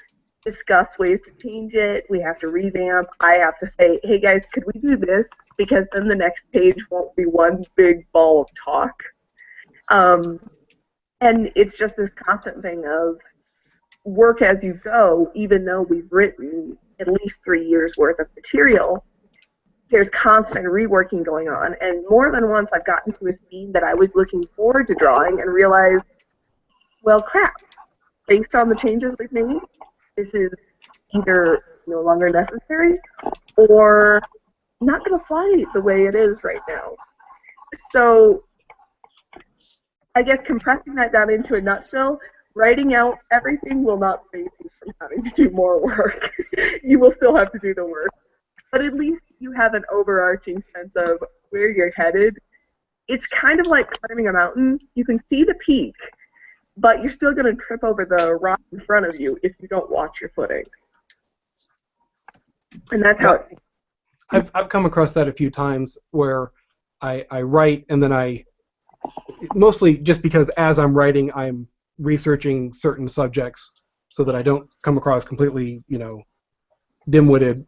discuss ways to change it. We have to revamp. I have to say, hey, guys, could we do this? Because then the next page won't be one big ball of talk. And it's just this constant thing of work as you go, even though we've written at least 3 years worth of material, there's constant reworking going on. And more than once I've gotten to a scene that I was looking forward to drawing and realized, well, crap, based on the changes we've made, this is either no longer necessary or not going to fly the way it is right now. So I guess compressing that down into a nutshell, writing out everything will not save you from having to do more work. You will still have to do the work. But at least you have an overarching sense of where you're headed. It's kind of like climbing a mountain. You can see the peak, but you're still going to trip over the rock in front of you if you don't watch your footing. And that's how it... I've come across that a few times where I write and then mostly just because as I'm writing I'm researching certain subjects so that I don't come across completely, dim-witted,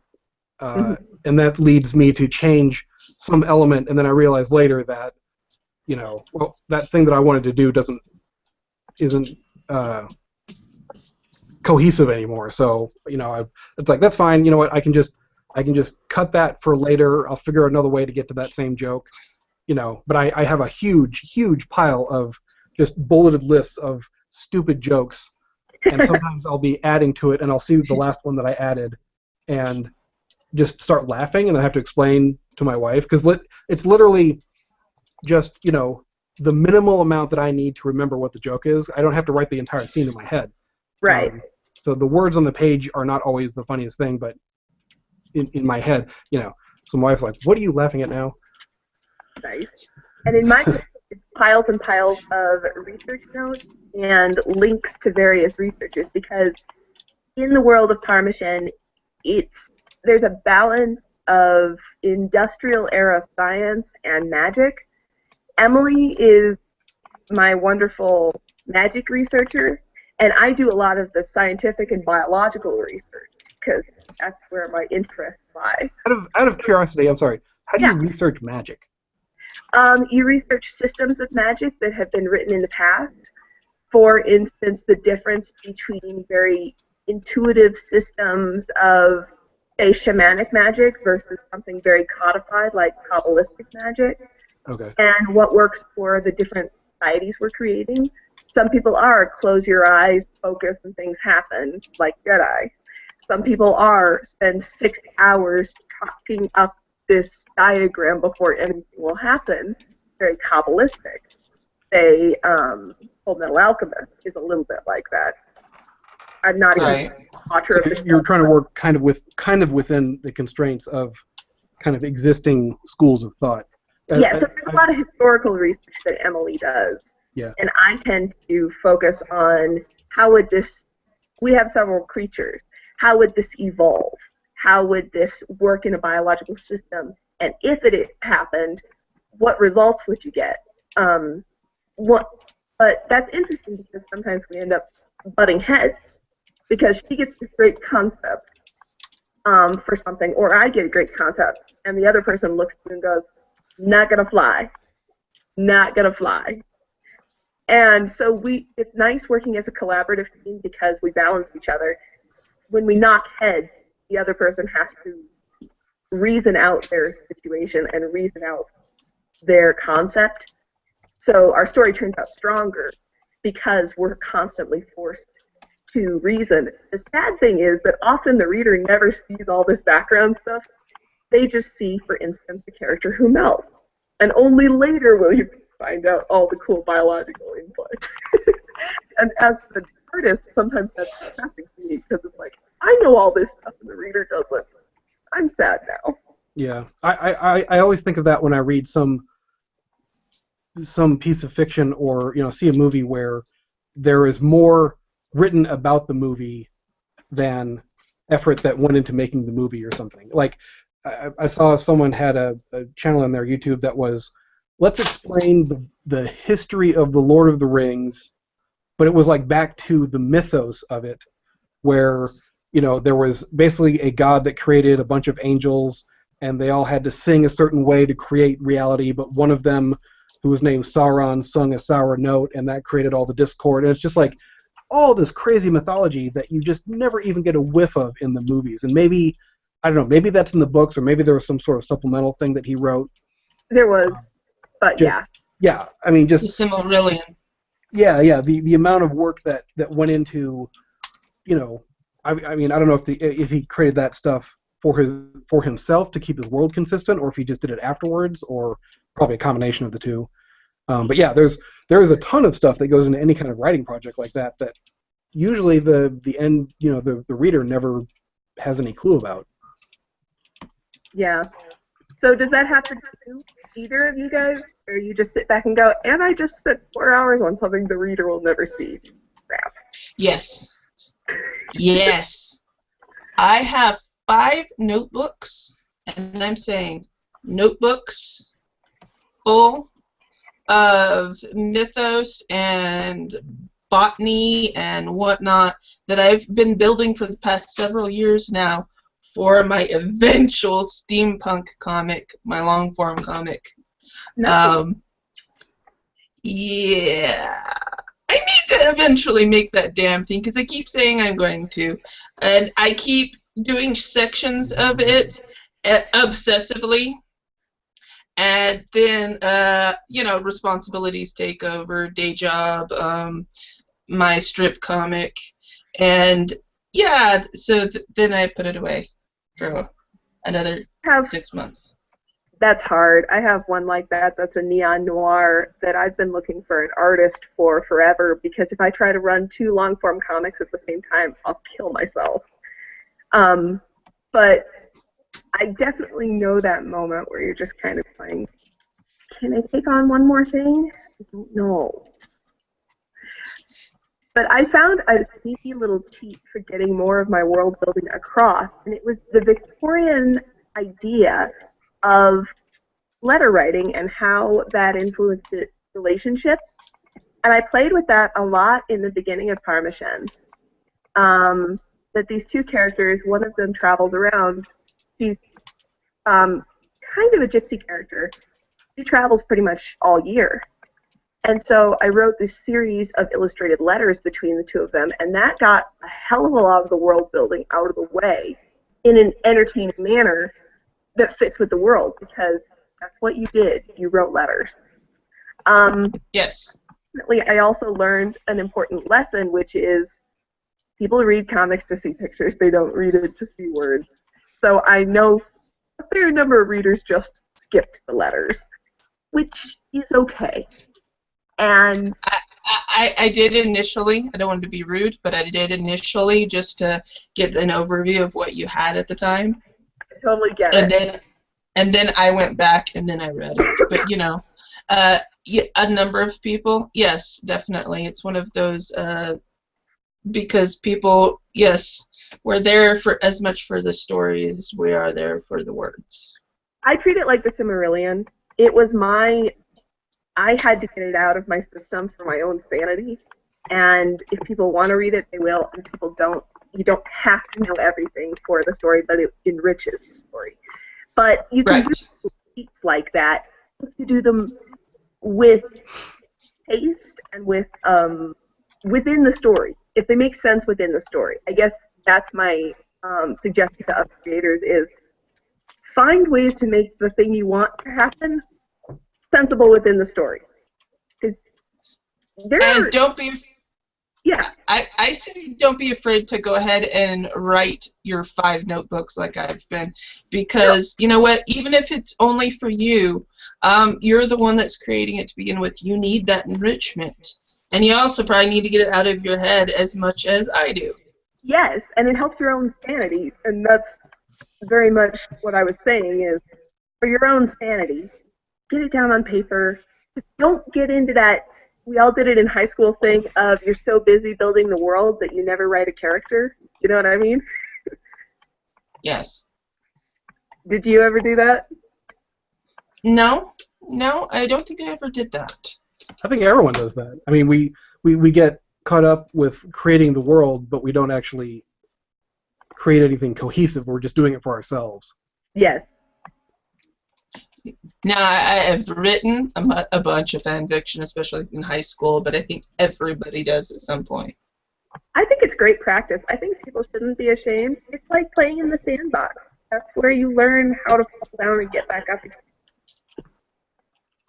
and that leads me to change some element, and then I realize later that, well, that thing that I wanted to do isn't cohesive anymore. So, it's like, that's fine. You know what? I can just cut that for later. I'll figure out another way to get to that same joke. But I have a huge pile of just bulleted lists of stupid jokes, and sometimes I'll be adding to it, and I'll see the last one that I added, and just start laughing, and I have to explain to my wife, because it's literally just, the minimal amount that I need to remember what the joke is. I don't have to write the entire scene in my head. Right. So the words on the page are not always the funniest thing, but in my head, So my wife's like, what are you laughing at now? Nice. And in my case, it's piles and piles of research notes and links to various researchers, because in the world of Parmesan, there's a balance of industrial era science and magic. Emily is my wonderful magic researcher, and I do a lot of the scientific and biological research because that's where my interests lie. Out of curiosity, I'm sorry, how do you research magic? You research systems of magic that have been written in the past. For instance, the difference between very intuitive systems of, say, shamanic magic versus something very codified like Kabbalistic magic. Okay. And what works for the different societies we're creating. Some people are close your eyes, focus, and things happen, like Jedi. Some people are spend 6 hours talking up this diagram before anything will happen, very Kabbalistic. Say, Full Metal Alchemist is a little bit like that. I'm not even a watcher of the show. You're trying to work kind of within the constraints of kind of existing schools of thought. Yeah, so there's a lot of historical research that Emily does. Yeah. And I tend to focus on how would this, we have several creatures, how would this evolve? How would this work in a biological system? And if it happened, what results would you get? But that's interesting because sometimes we end up butting heads because she gets this great concept for something, or I get a great concept, and the other person looks at you and goes, not gonna fly. Not gonna fly. And so it's nice working as a collaborative team because we balance each other. When we knock heads, the other person has to reason out their situation and reason out their concept. So our story turns out stronger because we're constantly forced to reason. The sad thing is that often the reader never sees all this background stuff. They just see, for instance, the character who melts. And only later will you find out all the cool biological input. And as the artist, sometimes that's depressing for me because it's like, I know all this stuff and the reader doesn't. I'm sad now. Yeah, I always think of that when I read some piece of fiction or see a movie where there is more written about the movie than effort that went into making the movie or something. Like I saw someone had a channel on their YouTube that was, let's explain the history of the Lord of the Rings, but it was like back to the mythos of it, where there was basically a god that created a bunch of angels, and they all had to sing a certain way to create reality, but one of them, who was named Sauron, sung a sour note, and that created all the discord. And it's just like all this crazy mythology that you just never even get a whiff of in the movies. And maybe, I don't know, maybe that's in the books, or maybe there was some sort of supplemental thing that he wrote. There was, but yeah. Yeah, I mean, just... The Silmarillion. Yeah, the amount of work that went into, I mean, I don't know if he created that stuff for himself to keep his world consistent, or if he just did it afterwards, or probably a combination of the two. But yeah, there is a ton of stuff that goes into any kind of writing project like that usually the end, the reader never has any clue about. Yeah. So does that happen to either of you guys, or you just sit back and go, and I just spent 4 hours on something the reader will never see? Crap. Yes. Yes. I have 5 notebooks, and I'm saying notebooks full of mythos and botany and whatnot that I've been building for the past several years now for my eventual steampunk comic, my long-form comic. No. Yeah. I need to eventually make that damn thing, because I keep saying I'm going to. And I keep doing sections of it obsessively. And then, responsibilities take over, day job, my strip comic. And, yeah, so then I put it away for another 6 months. That's hard. I have one like that that's a neon noir that I've been looking for an artist for forever, because if I try to run 2 long-form comics at the same time, I'll kill myself. But I definitely know that moment where you're just kind of going, can I take on one more thing? I don't know. But I found a sneaky little cheat for getting more of my world building across, and it was the Victorian idea of letter writing and how that influenced relationships. And I played with that a lot in the beginning of Parmesan. That these 2 characters, one of them travels around. She's kind of a gypsy character. She travels pretty much all year. And so I wrote this series of illustrated letters between the 2 of them, and that got a hell of a lot of the world building out of the way in an entertaining manner that fits with the world, because that's what you did. You wrote letters. Yes. I also learned an important lesson, which is people read comics to see pictures. They don't read it to see words. So I know a fair number of readers just skipped the letters, which is okay. And I did initially. I don't want to be rude, but I did initially just to get an overview of what you had at the time. I totally get it. And then I went back and then I read it. But a number of people, yes, definitely. It's one of those because people, yes, we're there for as much for the story as we are there for the words. I treat it like the Silmarillion. It was I had to get it out of my system for my own sanity. And if people want to read it, they will. And if people don't, you don't have to know everything for the story, but it enriches the story. But you can do feats like that if you do them with taste and with within the story. If they make sense within the story. I guess that's my suggestion to us creators is find ways to make the thing you want to happen sensible within the story. Because And don't be. Yeah. I say don't be afraid to go ahead and write your 5 notebooks like I've been, because you know what? Even if it's only for you, you're the one that's creating it to begin with. You need that enrichment, and you also probably need to get it out of your head as much as I do. Yes, and it helps your own sanity, and that's very much what I was saying is, for your own sanity, get it down on paper. Don't get into that, we all did it in high school thing of you're so busy building the world that you never write a character. You know what I mean? Yes. Did you ever do that? No, I don't think I ever did that. I think everyone does that. I mean, we get caught up with creating the world, but we don't actually create anything cohesive. We're just doing it for ourselves. Yes. Now, I have written a bunch of fan fiction, especially in high school, but I think everybody does at some point. I think it's great practice. I think people shouldn't be ashamed. It's like playing in the sandbox. That's where you learn how to fall down and get back up again.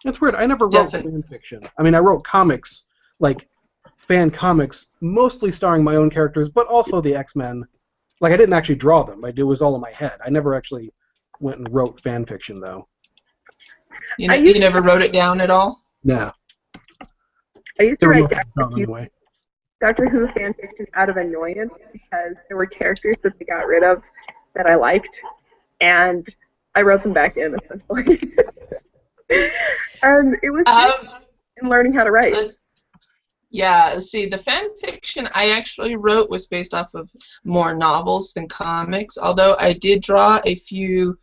That's weird. I never wrote fan fiction. I mean, I wrote comics, like fan comics, mostly starring my own characters, but also the X-Men. Like, I didn't actually draw them. It was all in my head. I never actually went and wrote fan fiction, though. You never wrote it down at all? No. I used to write Doctor Who fan fiction out of annoyance because there were characters that they got rid of that I liked, and I wrote them back in, essentially. And it was in learning how to write. Yeah, see, the fan fiction I actually wrote was based off of more novels than comics, although I did draw a few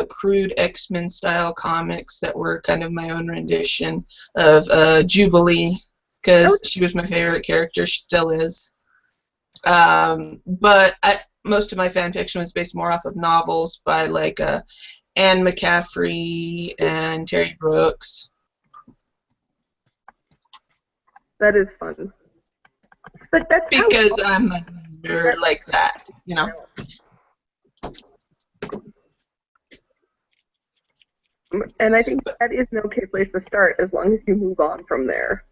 crude X-Men style comics that were kind of my own rendition of Jubilee, because she was my favorite character. She still is. But most of my fan fiction was based more off of novels by like Anne McCaffrey and Terry Brooks. That is fun. But that's because I'm a nerd like that, you know. And I think that is an okay place to start as long as you move on from there.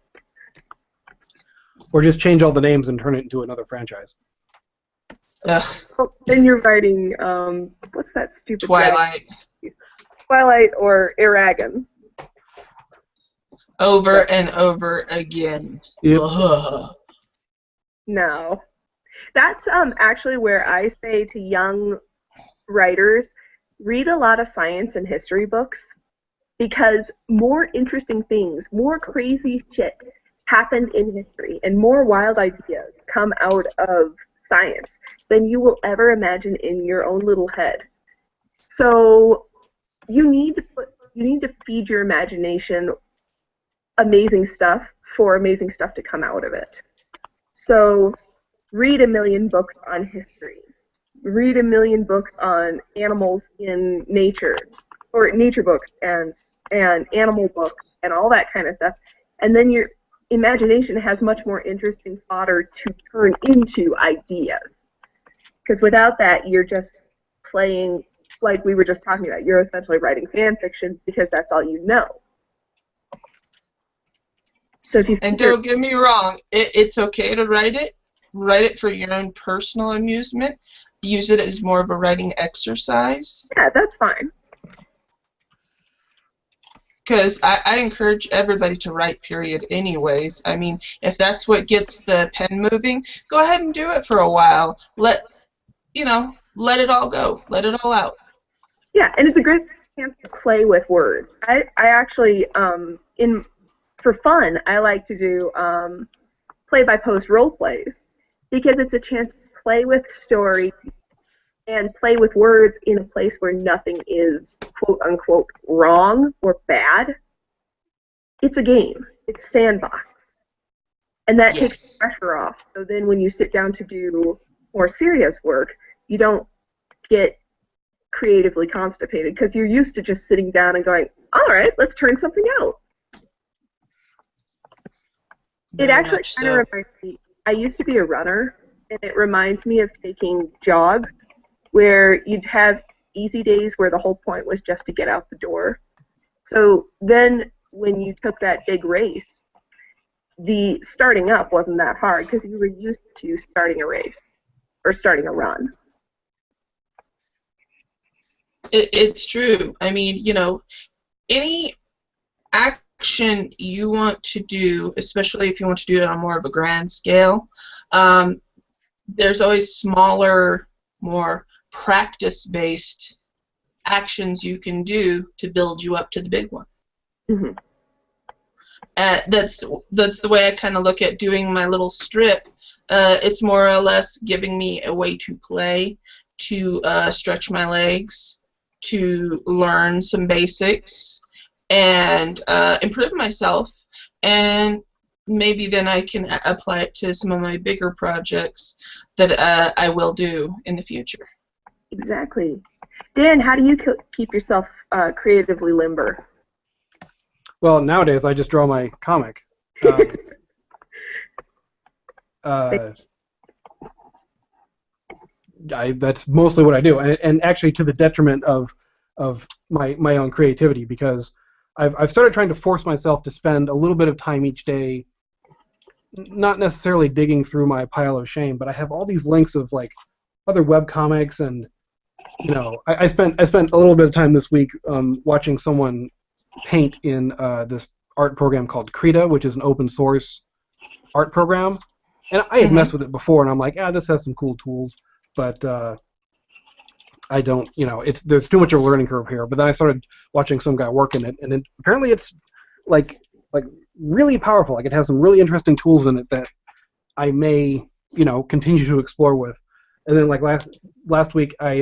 Or just change all the names and turn it into another franchise. Ugh. Well, then you're writing, what's that stupid Twilight. Twilight or Eragon. Over and over again. Yep. No. That's actually where I say to young writers, read a lot of science and history books, because more interesting things, more crazy shit happened in history, and more wild ideas come out of science than you will ever imagine in your own little head. So you need to feed your imagination amazing stuff for amazing stuff to come out of it. So read a million books on history. Read a million books on animals in nature, or nature books and animal books and all that kind of stuff. And then your imagination has much more interesting fodder to turn into ideas. Because without that, you're just playing, like we were just talking about, you're essentially writing fan fiction because that's all you know. So if you and don't get me wrong, it's okay to write it for your own personal amusement. Use it as more of a writing exercise. Yeah, that's fine. Because I encourage everybody to write, period, anyways. I mean, if that's what gets the pen moving, go ahead and do it for a while. Let it all go. Let it all out. Yeah, and it's a great chance to play with words. I actually, for fun, I like to do play-by-post role plays, because it's a chance to play with story and play with words in a place where nothing is quote-unquote wrong or bad. It's a game. It's sandbox. And that takes pressure off. So then when you sit down to do more serious work, you don't get creatively constipated, because you're used to just sitting down and going, all right, let's turn something out. It actually kind of reminds me, I used to be a runner, and it reminds me of taking jogs where you'd have easy days where the whole point was just to get out the door. So then when you took that big race, the starting up wasn't that hard because you were used to starting a race or starting a run. It's true. I mean, you know, any action you want to do, especially if you want to do it on more of a grand scale, there's always smaller, more practice-based actions you can do to build you up to the big one. Mm-hmm. That's the way I kind of look at doing my little strip. It's more or less giving me a way to play, to stretch my legs, to learn some basics, and improve myself, and maybe then I can apply it to some of my bigger projects that I will do in the future. Exactly. Dan, how do you keep yourself creatively limber? Well, nowadays I just draw my comic. That's mostly what I do, and actually to the detriment of my own creativity, because I've started trying to force myself to spend a little bit of time each day, not necessarily digging through my pile of shame, but I have all these links of like other web comics, and you know, I spent a little bit of time this week watching someone paint in this art program called Krita, which is an open source art program, and I had messed with it before, and I'm like, this has some cool tools, but I don't, you know, there's too much of a learning curve here. But then I started watching some guy work in it, and apparently it's like really powerful. Like, it has some really interesting tools in it that I may, you know, continue to explore with. And then like last week I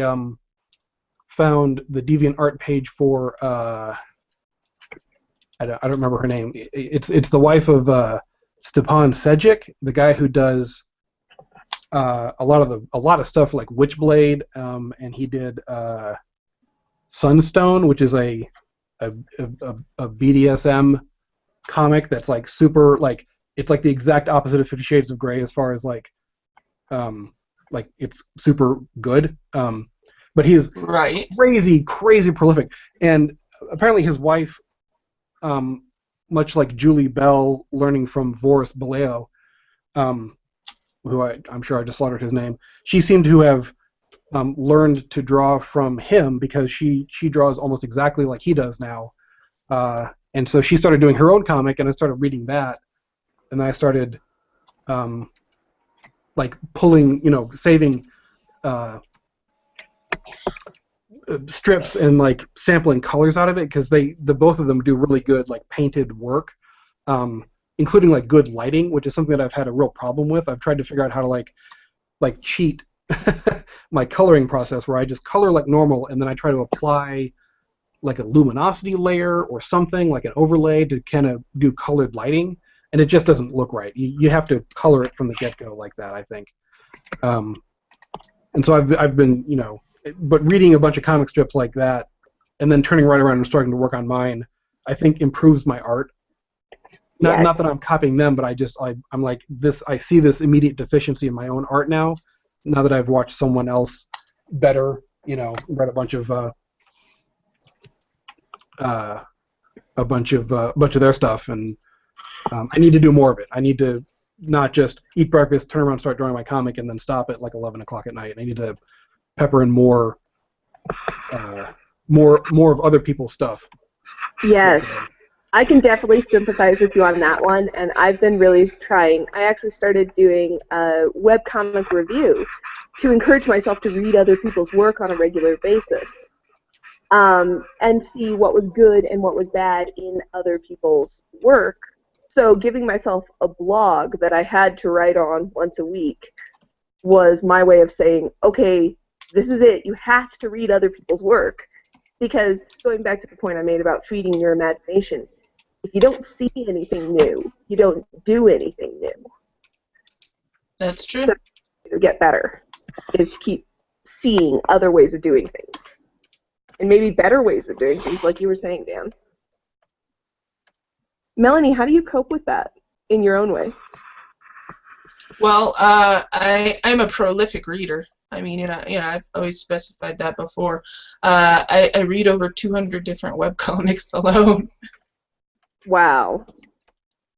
found the DeviantArt page for I don't remember her name. It's the wife of Stepan Sejic, the guy who does a lot of stuff like Witchblade, and he did Sunstone, which is a BDSM comic that's like super, like, it's like the exact opposite of 50 Shades of Grey as far as like it's super good. But he's right, crazy prolific, and apparently his wife, much like Julie Bell, learning from Boris Baleo, who I'm sure I just slaughtered his name, she seemed to have learned to draw from him, because she draws almost exactly like he does now. And so she started doing her own comic, and I started reading that, and then I started like pulling, you know, saving strips and like sampling colors out of it, because the both of them do really good like painted work, including like good lighting, which is something that I've had a real problem with. I've tried to figure out how to like cheat my coloring process, where I just color like normal, and then I try to apply like a luminosity layer or something, like an overlay, to kind of do colored lighting, and it just doesn't look right. You have to color it from the get-go like that, I think. And so I've been, you know, but reading a bunch of comic strips like that, and then turning right around and starting to work on mine, I think improves my art. Not that I'm copying them, but I'm like this. I see this immediate deficiency in my own art now that I've watched someone else better, you know, read a bunch of their stuff, and I need to do more of it. I need to not just eat breakfast, turn around, start drawing my comic, and then stop at like 11 o'clock at night. I need to pepper in more of other people's stuff. Yes. I can definitely sympathize with you on that one, and I've been really trying. I actually started doing a webcomic review to encourage myself to read other people's work on a regular basis, and see what was good and what was bad in other people's work. So giving myself a blog that I had to write on once a week was my way of saying, okay, this is it. You have to read other people's work, because going back to the point I made about feeding your imagination, if you don't see anything new, you don't do anything new. that's true. So to get better is to keep seeing other ways of doing things, and maybe better ways of doing things, like you were saying, Dan. Melony, how do you cope with that in your own way? Well, I'm a prolific reader. I mean, I've always specified that before. I read over 200 different webcomics alone. Wow.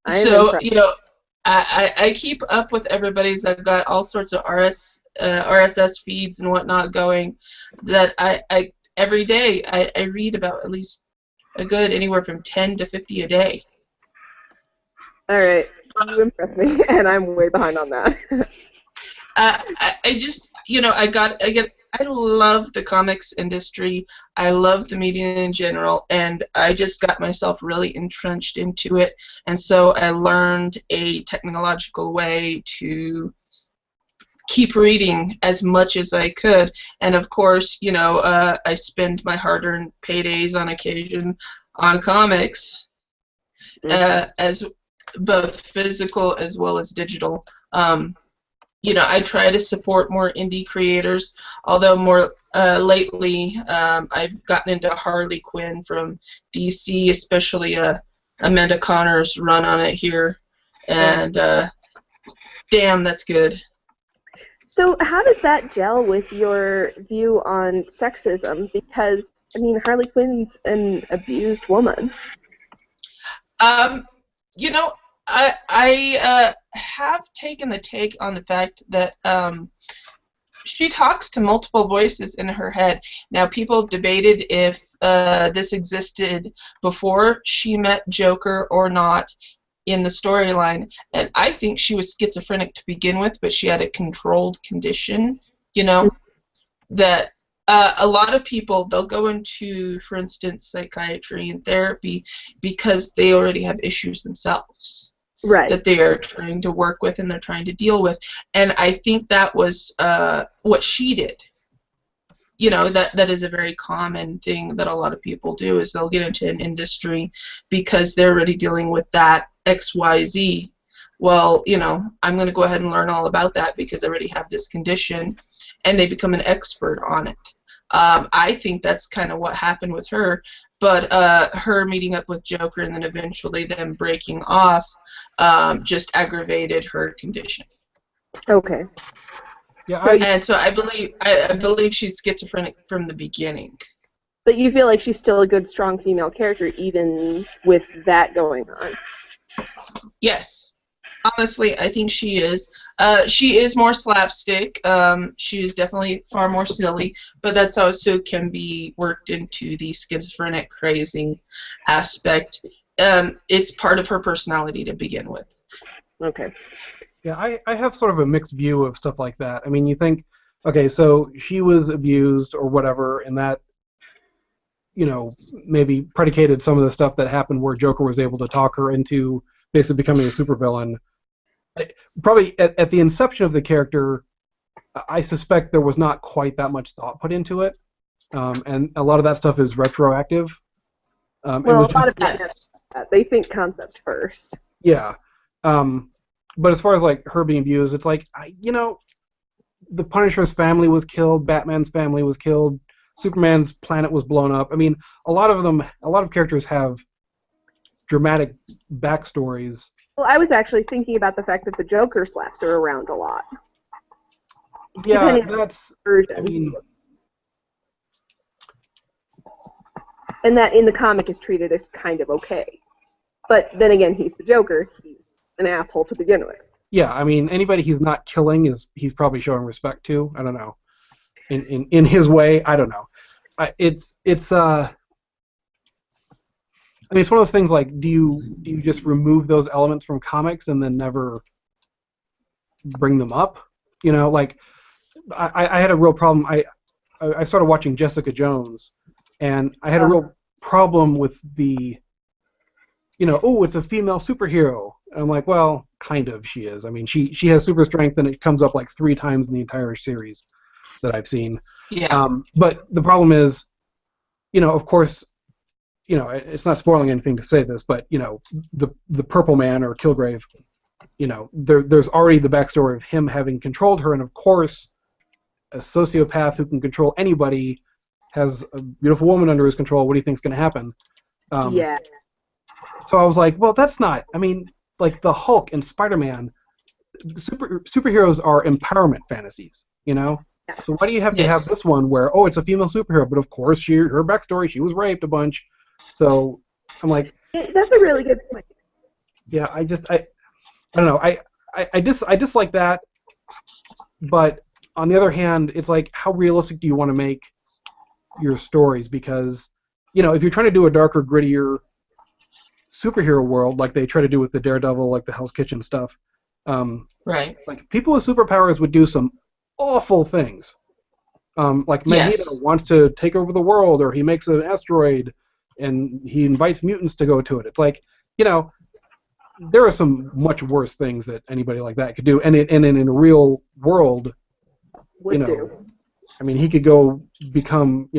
I am So, impressed. I keep up with everybody's. I've got all sorts of RSS feeds and whatnot going that I every day I read about at least a good anywhere from 10 to 50 a day. All right. You impress me, and I'm way behind on that. I just, I love the comics industry. I love the media in general, and I just got myself really entrenched into it. And so I learned a technological way to keep reading as much as I could. And of course, I spend my hard-earned paydays on occasion on comics, as both physical as well as digital. I try to support more indie creators, although more lately I've gotten into Harley Quinn from DC, especially Amanda Connor's run on it here, and damn, that's good. So how does that gel with your view on sexism? Because, I mean, Harley Quinn's an abused woman. You know, I have taken the take on the fact that she talks to multiple voices in her head. Now, people debated if this existed before she met Joker or not in the storyline, and I think she was schizophrenic to begin with, but she had a controlled condition, that a lot of people, they'll go into, for instance, psychiatry and therapy because they already have issues themselves. Right. That they are trying to work with and they're trying to deal with. And I think that was what she did. That is a very common thing that a lot of people do, is they'll get into an industry because they're already dealing with that XYZ. Well, I'm going to go ahead and learn all about that because I already have this condition, and they become an expert on it. I think that's kind of what happened with her, but her meeting up with Joker and then eventually them breaking off just aggravated her condition. Okay. Yeah, So I believe she's schizophrenic from the beginning. But you feel like she's still a good, strong female character even with that going on? Yes. Honestly, I think she is. She is more slapstick. She is definitely far more silly, but that's also can be worked into the schizophrenic crazing aspect. It's part of her personality to begin with. Okay. Yeah, I have sort of a mixed view of stuff like that. I mean, you think, okay, so she was abused or whatever, and that, maybe predicated some of the stuff that happened where Joker was able to talk her into basically becoming a supervillain. Probably at the inception of the character, I suspect there was not quite that much thought put into it, and a lot of that stuff is retroactive. Well, a lot of yes. they think concept first. Yeah. But as far as like her being abused, it's like the Punisher's family was killed, Batman's family was killed, Superman's planet was blown up. I mean, a lot of characters have dramatic backstories. Well, I was actually thinking about the fact that the Joker slaps her around a lot. Yeah, that's version. I mean, and that in the comic is treated as kind of okay. But then again, he's the Joker. He's an asshole to begin with. Yeah, I mean, anybody he's not killing he's probably showing respect to. I don't know. In his way, I don't know. It's I mean, it's one of those things like, do you just remove those elements from comics and then never bring them up? Like I had a real problem. I started watching Jessica Jones, and I had a real problem with the, it's a female superhero. And I'm like, well, kind of she is. I mean, she has super strength, and it comes up like 3 times in the entire series that I've seen. Yeah. But the problem is, of course, it's not spoiling anything to say this, but the Purple Man or Kilgrave, there's already the backstory of him having controlled her, and of course, a sociopath who can control anybody has a beautiful woman under his control. What do you think's going to happen? Yeah. So I was like, well, that's not. I mean, like the Hulk and Spider-Man, superheroes are empowerment fantasies. So why do you have to Yes. have this one where, oh, it's a female superhero, but of course her backstory, she was raped a bunch. So I'm like, That's a really good point. yeah, I don't know, I dislike that, but on the other hand, it's like, how realistic do you want to make your stories? Because, if you're trying to do a darker, grittier superhero world, like they try to do with the Daredevil, like the Hell's Kitchen stuff, Right. like people with superpowers would do some awful things. Like Magneto Yes. wants to take over the world, or he makes an asteroid, and he invites mutants to go to it. It's like, there are some much worse things that anybody like that could do, and in a real world, Would do. I mean, he could go become,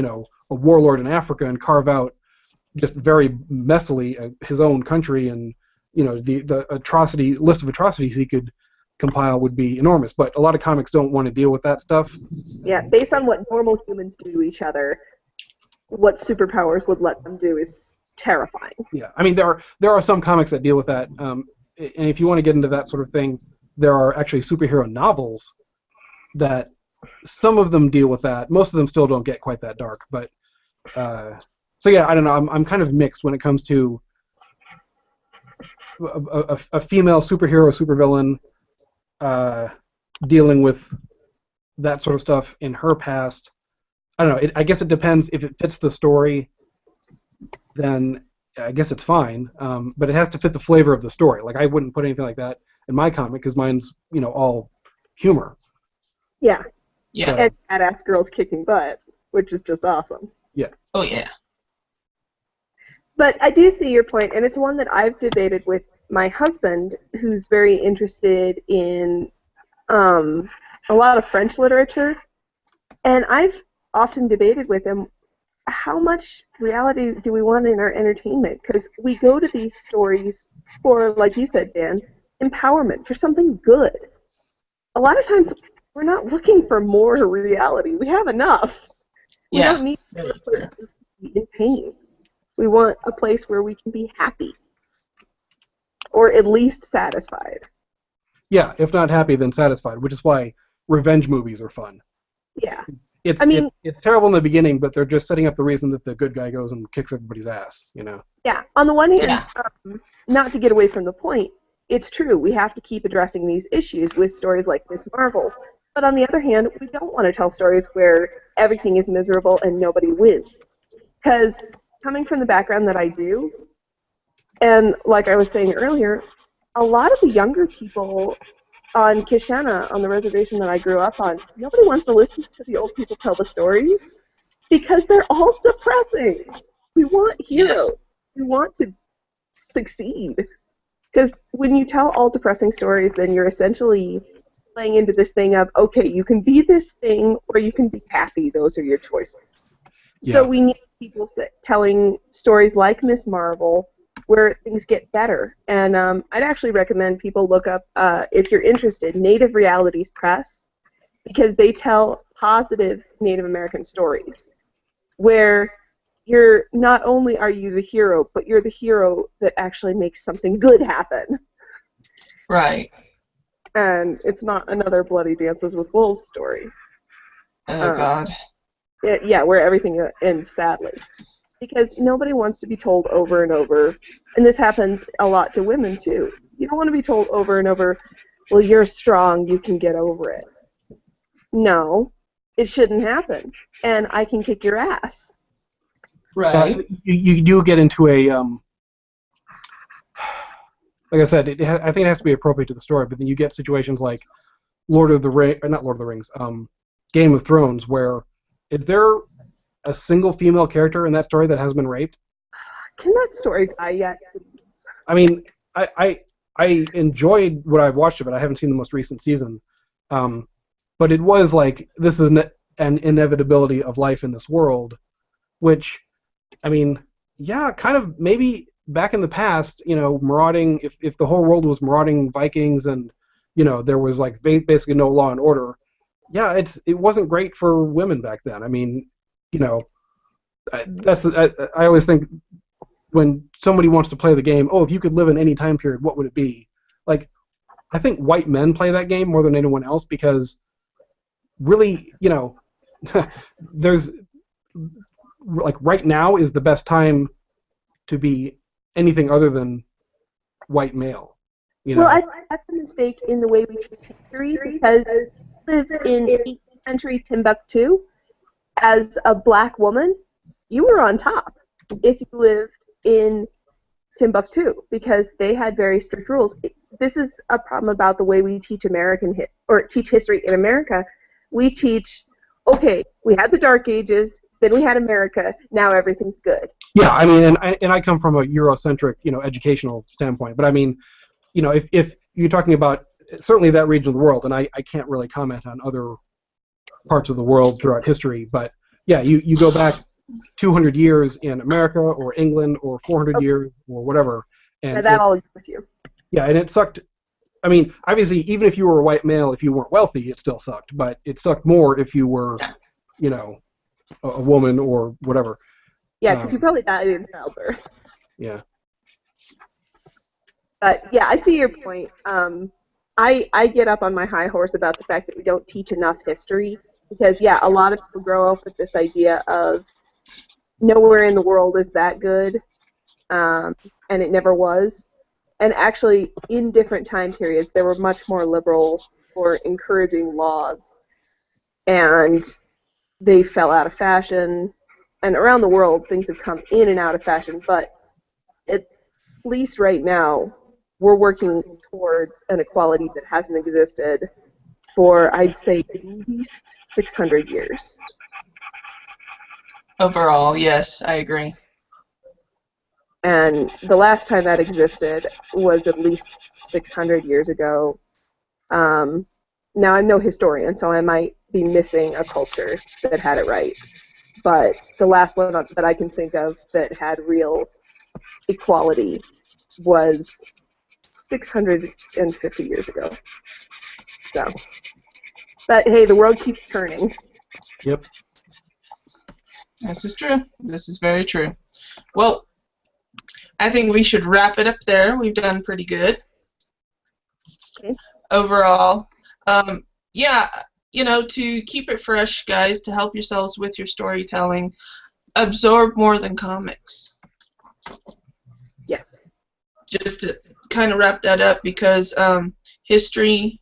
a warlord in Africa and carve out just very messily his own country, and the list of atrocities he could compile would be enormous. But a lot of comics don't want to deal with that stuff. Yeah, based on what normal humans do to each other, what superpowers would let them do is terrifying. Yeah, I mean, there are some comics that deal with that, and if you want to get into that sort of thing, there are actually superhero novels that some of them deal with that. Most of them still don't get quite that dark, but so yeah, I don't know. I'm kind of mixed when it comes to a female superhero, supervillain dealing with that sort of stuff in her past. I don't know. I guess it depends. If it fits the story, then I guess it's fine. But it has to fit the flavor of the story. Like, I wouldn't put anything like that in my comic because mine's, all humor. Yeah. Yeah. And badass girls kicking butt, which is just awesome. Yeah. Oh yeah. But I do see your point, and it's one that I've debated with my husband, who's very interested in a lot of French literature. And I've often debated with him, how much reality do we want in our entertainment? Because we go to these stories for, like you said, Dan, empowerment, for something good. A lot of times, we're not looking for more reality. We have enough. We Yeah. don't need more places to be in pain. We want a place where we can be happy, or at least satisfied. Yeah, if not happy, then satisfied, which is why revenge movies are fun. Yeah. It's terrible in the beginning, but they're just setting up the reason that the good guy goes and kicks everybody's ass, Yeah. On the one hand, Yeah. Not to get away from the point, it's true. We have to keep addressing these issues with stories like Miss Marvel. But on the other hand, we don't want to tell stories where everything is miserable and nobody wins. Because coming from the background that I do, and like I was saying earlier, a lot of the younger people on Kishana, on the reservation that I grew up on, nobody wants to listen to the old people tell the stories because they're all depressing. We want heroes. Yes. We want to succeed. Because when you tell all depressing stories, then you're essentially playing into this thing of, okay, you can be this thing or you can be happy. Those are your choices. Yeah. So we need people telling stories like Miss Marvel where things get better. And I'd actually recommend people look up, if you're interested, Native Realities Press, because they tell positive Native American stories where you're not only are you the hero, but you're the hero that actually makes something good happen. Right. And it's not another Bloody Dances with Wolves story. Oh God. Yeah, where everything ends sadly. Because nobody wants to be told over and over, and this happens a lot to women too. You don't want to be told over and over, well, you're strong, you can get over it. No, it shouldn't happen, and I can kick your ass. Right. You do get into a, like I said, I think it has to be appropriate to the story, but then you get situations like not Lord of the Rings, Game of Thrones, where is there a single female character in that story that has been raped? Can that story die yet? I mean, I enjoyed what I've watched of it. I haven't seen the most recent season, but it was like, this is an inevitability of life in this world, which, I mean, yeah, kind of maybe back in the past, marauding, if the whole world was marauding Vikings and, there was like basically no law and order, yeah, it wasn't great for women back then. I mean, I always think when somebody wants to play the game, oh, if you could live in any time period, what would it be? Like, I think white men play that game more than anyone else because really, there's like right now is the best time to be anything other than white male. Well, I think that's a mistake in the way we teach history, because I lived in 18th century Timbuktu. As a black woman, you were on top if you lived in Timbuktu, because they had very strict rules. This is a problem about the way we teach teach history in America. We teach, okay, we had the Dark Ages, then we had America, now everything's good. Yeah, I mean, and I come from a Eurocentric, educational standpoint, but I mean, if you're talking about certainly that region of the world, and I can't really comment on other parts of the world throughout history, but yeah, you go back 200 years in America or England or 400 years or whatever, and that I'll agree with you. Yeah, and it sucked. I mean, obviously, even if you were a white male, if you weren't wealthy, it still sucked, but it sucked more if you were, a woman or whatever. Yeah, because you probably died in childbirth. Yeah. But yeah, I see your point. I get up on my high horse about the fact that we don't teach enough history, because yeah, a lot of people grow up with this idea of nowhere in the world is that good, and it never was. And actually, in different time periods, there were much more liberal or encouraging laws, and they fell out of fashion. And around the world, things have come in and out of fashion, but at least right now, we're working towards an equality that hasn't existed for, I'd say, at least 600 years. Overall, yes, I agree. And the last time that existed was at least 600 years ago. Now, I'm no historian, so I might be missing a culture that had it right. But the last one that I can think of that had real equality was 650 years ago. So, but hey, the world keeps turning. Yep. This is true. This is very true. Well, I think we should wrap it up there. We've done pretty good. Okay. Overall. Yeah, to keep it fresh, guys, to help yourselves with your storytelling, absorb more than comics. Yes. Just to kind of wrap that up, because history,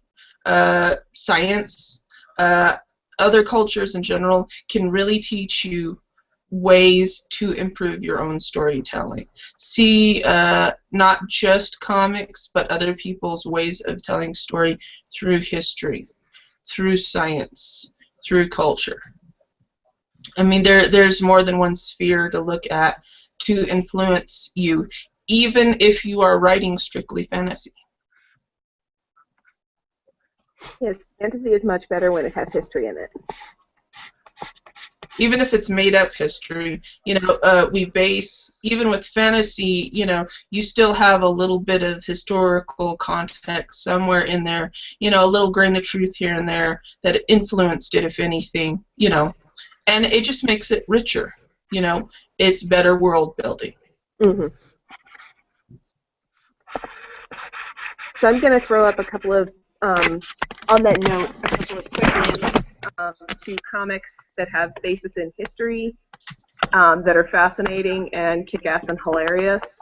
science, other cultures in general can really teach you ways to improve your own storytelling. See not just comics, but other people's ways of telling story through history, through science, through culture. I mean, there's more than one sphere to look at to influence you, even if you are writing strictly fantasy. Yes, fantasy is much better when it has history in it. Even if it's made up history, we base, even with fantasy, you still have a little bit of historical context somewhere in there, a little grain of truth here and there that influenced it, if anything, and it just makes it richer, it's better world building. Mm-hmm. So I'm going to throw up a couple of, on that note, a couple of quick links to comics that have basis in history, that are fascinating and kick-ass and hilarious,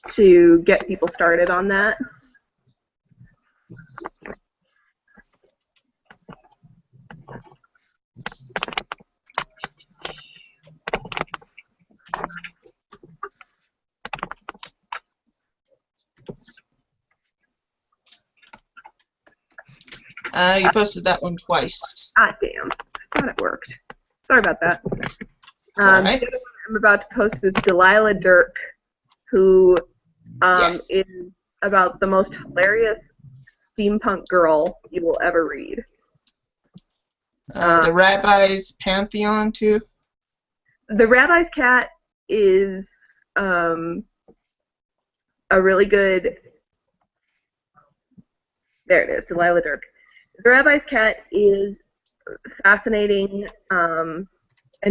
to get people started on that. You posted that one twice. Ah, damn. I thought it worked. Sorry about that. Right. The other one I'm about to post is Delilah Dirk, who Yes. is about the most hilarious steampunk girl you will ever read. The Rabbi's Pantheon, too. The Rabbi's Cat is a really good... There it is, Delilah Dirk. The Rabbi's Cat is fascinating and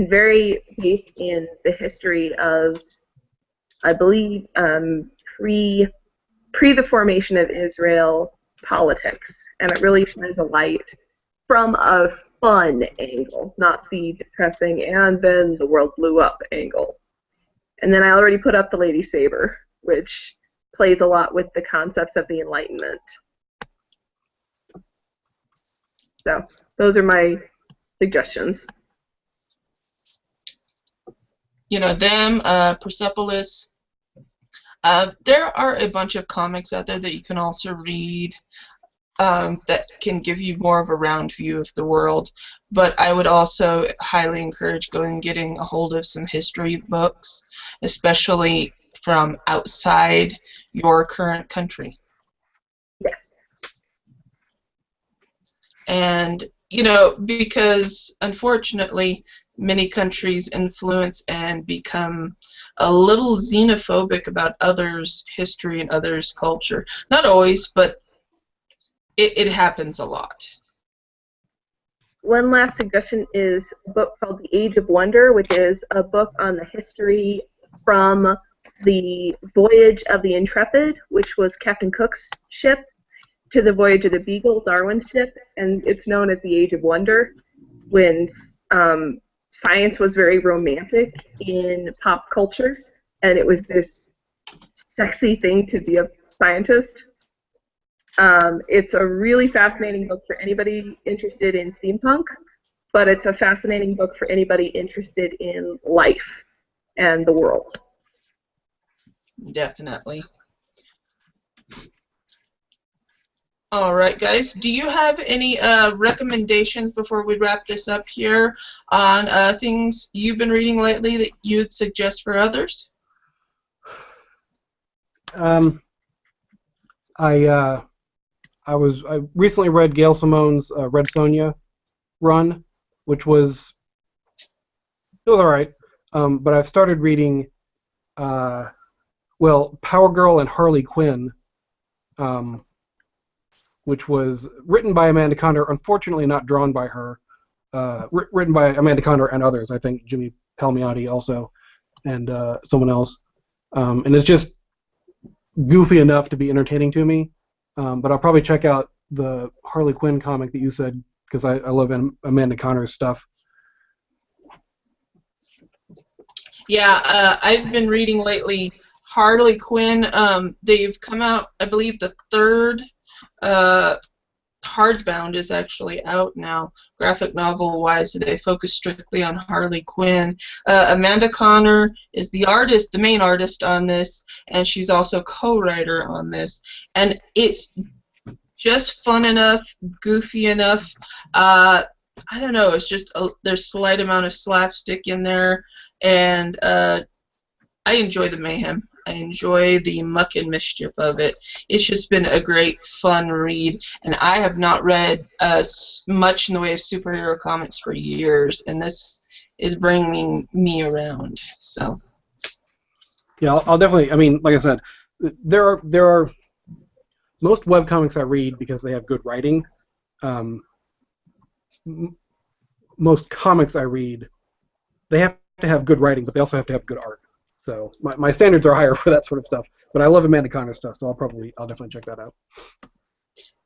very based in the history of, I believe, pre the formation of Israel politics, and it really shines a light from a fun angle, not the depressing and then the world blew up angle. And then I already put up the Lady Saber, which plays a lot with the concepts of the Enlightenment. So those are my suggestions. You know, them, Persepolis. There are a bunch of comics out there that you can also read that can give you more of a round view of the world. But I would also highly encourage going and getting a hold of some history books, especially from outside your current country. Yes. And, you know, because unfortunately many countries influence and become a little xenophobic about others' history and others' culture. Not always, but it happens a lot. One last suggestion is a book called The Age of Wonder, which is a book on the history from the voyage of the Intrepid, which was Captain Cook's ship, to the voyage of the Beagle, Darwin's ship, and it's known as the Age of Wonder, when science was very romantic in pop culture, and it was this sexy thing to be a scientist. It's a really fascinating book for anybody interested in steampunk, but it's a fascinating book for anybody interested in life and the world. Definitely. All right, guys. Do you have any recommendations before we wrap this up here on things you've been reading lately that you'd suggest for others? I recently read Gail Simone's Red Sonja run, which was all right. But I've started reading Power Girl and Harley Quinn, which was written by Amanda Conner, unfortunately not drawn by her. Written by Amanda Conner and others, I think Jimmy Palmiotti also, and someone else. And it's just goofy enough to be entertaining to me. But I'll probably check out the Harley Quinn comic that you said, because I love Amanda Conner's stuff. Yeah, I've been reading lately Harley Quinn. They've come out, I believe the third hardbound is actually out now, graphic novel wise. They focus strictly on Harley Quinn. Amanda Conner is the artist, the main artist on this, and she's also co-writer on this. And it's just fun enough, goofy enough. I don't know, it's just there's a slight amount of slapstick in there, and I enjoy the mayhem. I enjoy the muck and mischief of it. It's just been a great, fun read, and I have not read much in the way of superhero comics for years, and this is bringing me around. So. Yeah, I'll definitely. I mean, like I said, there are most webcomics I read because they have good writing. Most comics I read, they have to have good writing, but they also have to have good art. So my standards are higher for that sort of stuff. But I love Amanda Conner stuff, so I'll definitely check that out.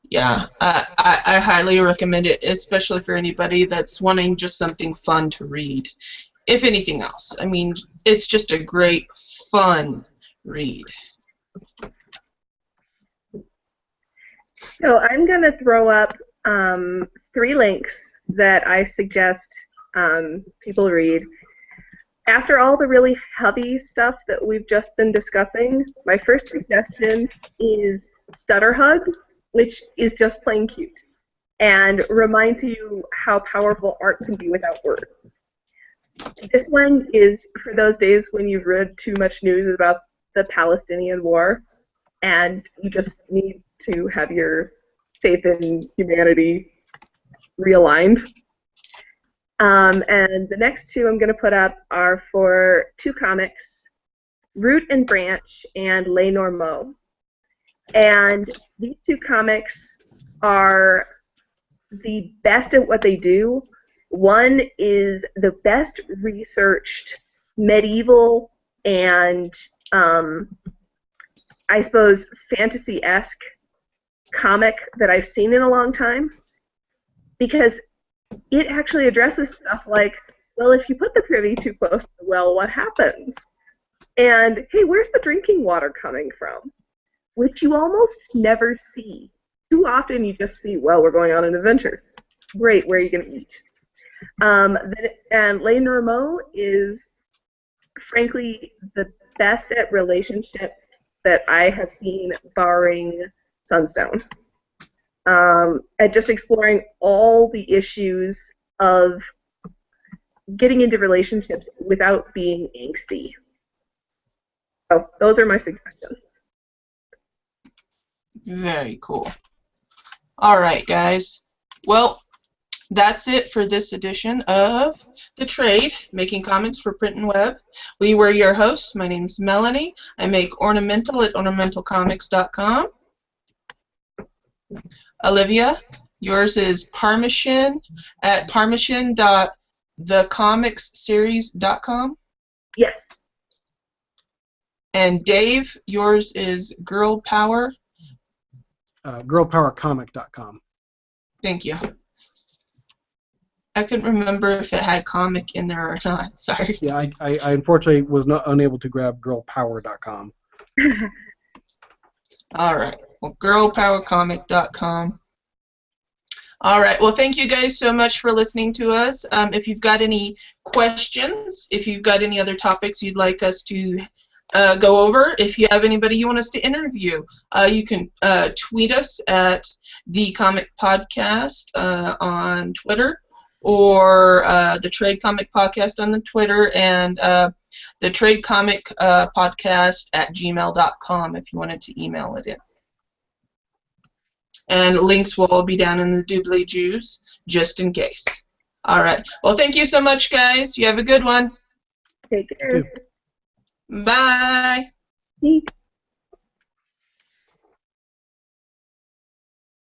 Yeah, I highly recommend it, especially for anybody that's wanting just something fun to read. If anything else, I mean, it's just a great, fun read. So I'm going to throw up 3 links that I suggest people read. After all the really heavy stuff that we've just been discussing, my first suggestion is Stutter Hug, which is just plain cute and reminds you how powerful art can be without words. This one is for those days when you've read too much news about the Palestinian war and you just need to have your faith in humanity realigned. And the next 2 I'm going to put up are for 2 comics, Root and Branch and Les Normaux. And these 2 comics are the best at what they do. One is the best researched medieval and I suppose fantasy-esque comic that I've seen in a long time. because it actually addresses stuff like, well, if you put the privy too close to the well, what happens? And, hey, where's the drinking water coming from? Which you almost never see. Too often you just see, well, we're going on an adventure. Great, where are you going to eat? And Lane Rameau is, frankly, the best at relationships that I have seen, barring Sunstone. At just exploring all the issues of getting into relationships without being angsty. So those are my suggestions. Very cool. All right, guys. Well, that's it for this edition of The Trade, Making Comics for Print and Web. We were your hosts. My name's Melony. I make ornamental at ornamentalcomics.com. Olivia, yours is Parmesan at parmesan.thecomicsseries.com. Yes. And Dave, yours is Girl Power. Girlpowercomic.com. Thank you. I couldn't remember if it had comic in there or not. Sorry. Yeah, I unfortunately was not unable to grab girlpower.com. All right. Well, girlpowercomic.com. All right. Well, thank you guys so much for listening to us. If you've got any questions, if you've got any other topics you'd like us to go over, if you have anybody you want us to interview, you can tweet us at the Comic Podcast on Twitter, or the Trade Comic Podcast on the Twitter, and the Trade Comic Podcast at gmail.com if you wanted to email it in. And links will all be down in the doobly Jews, just in case. All right. Well, thank you so much, guys. You have a good one. Take care. Bye. Peace.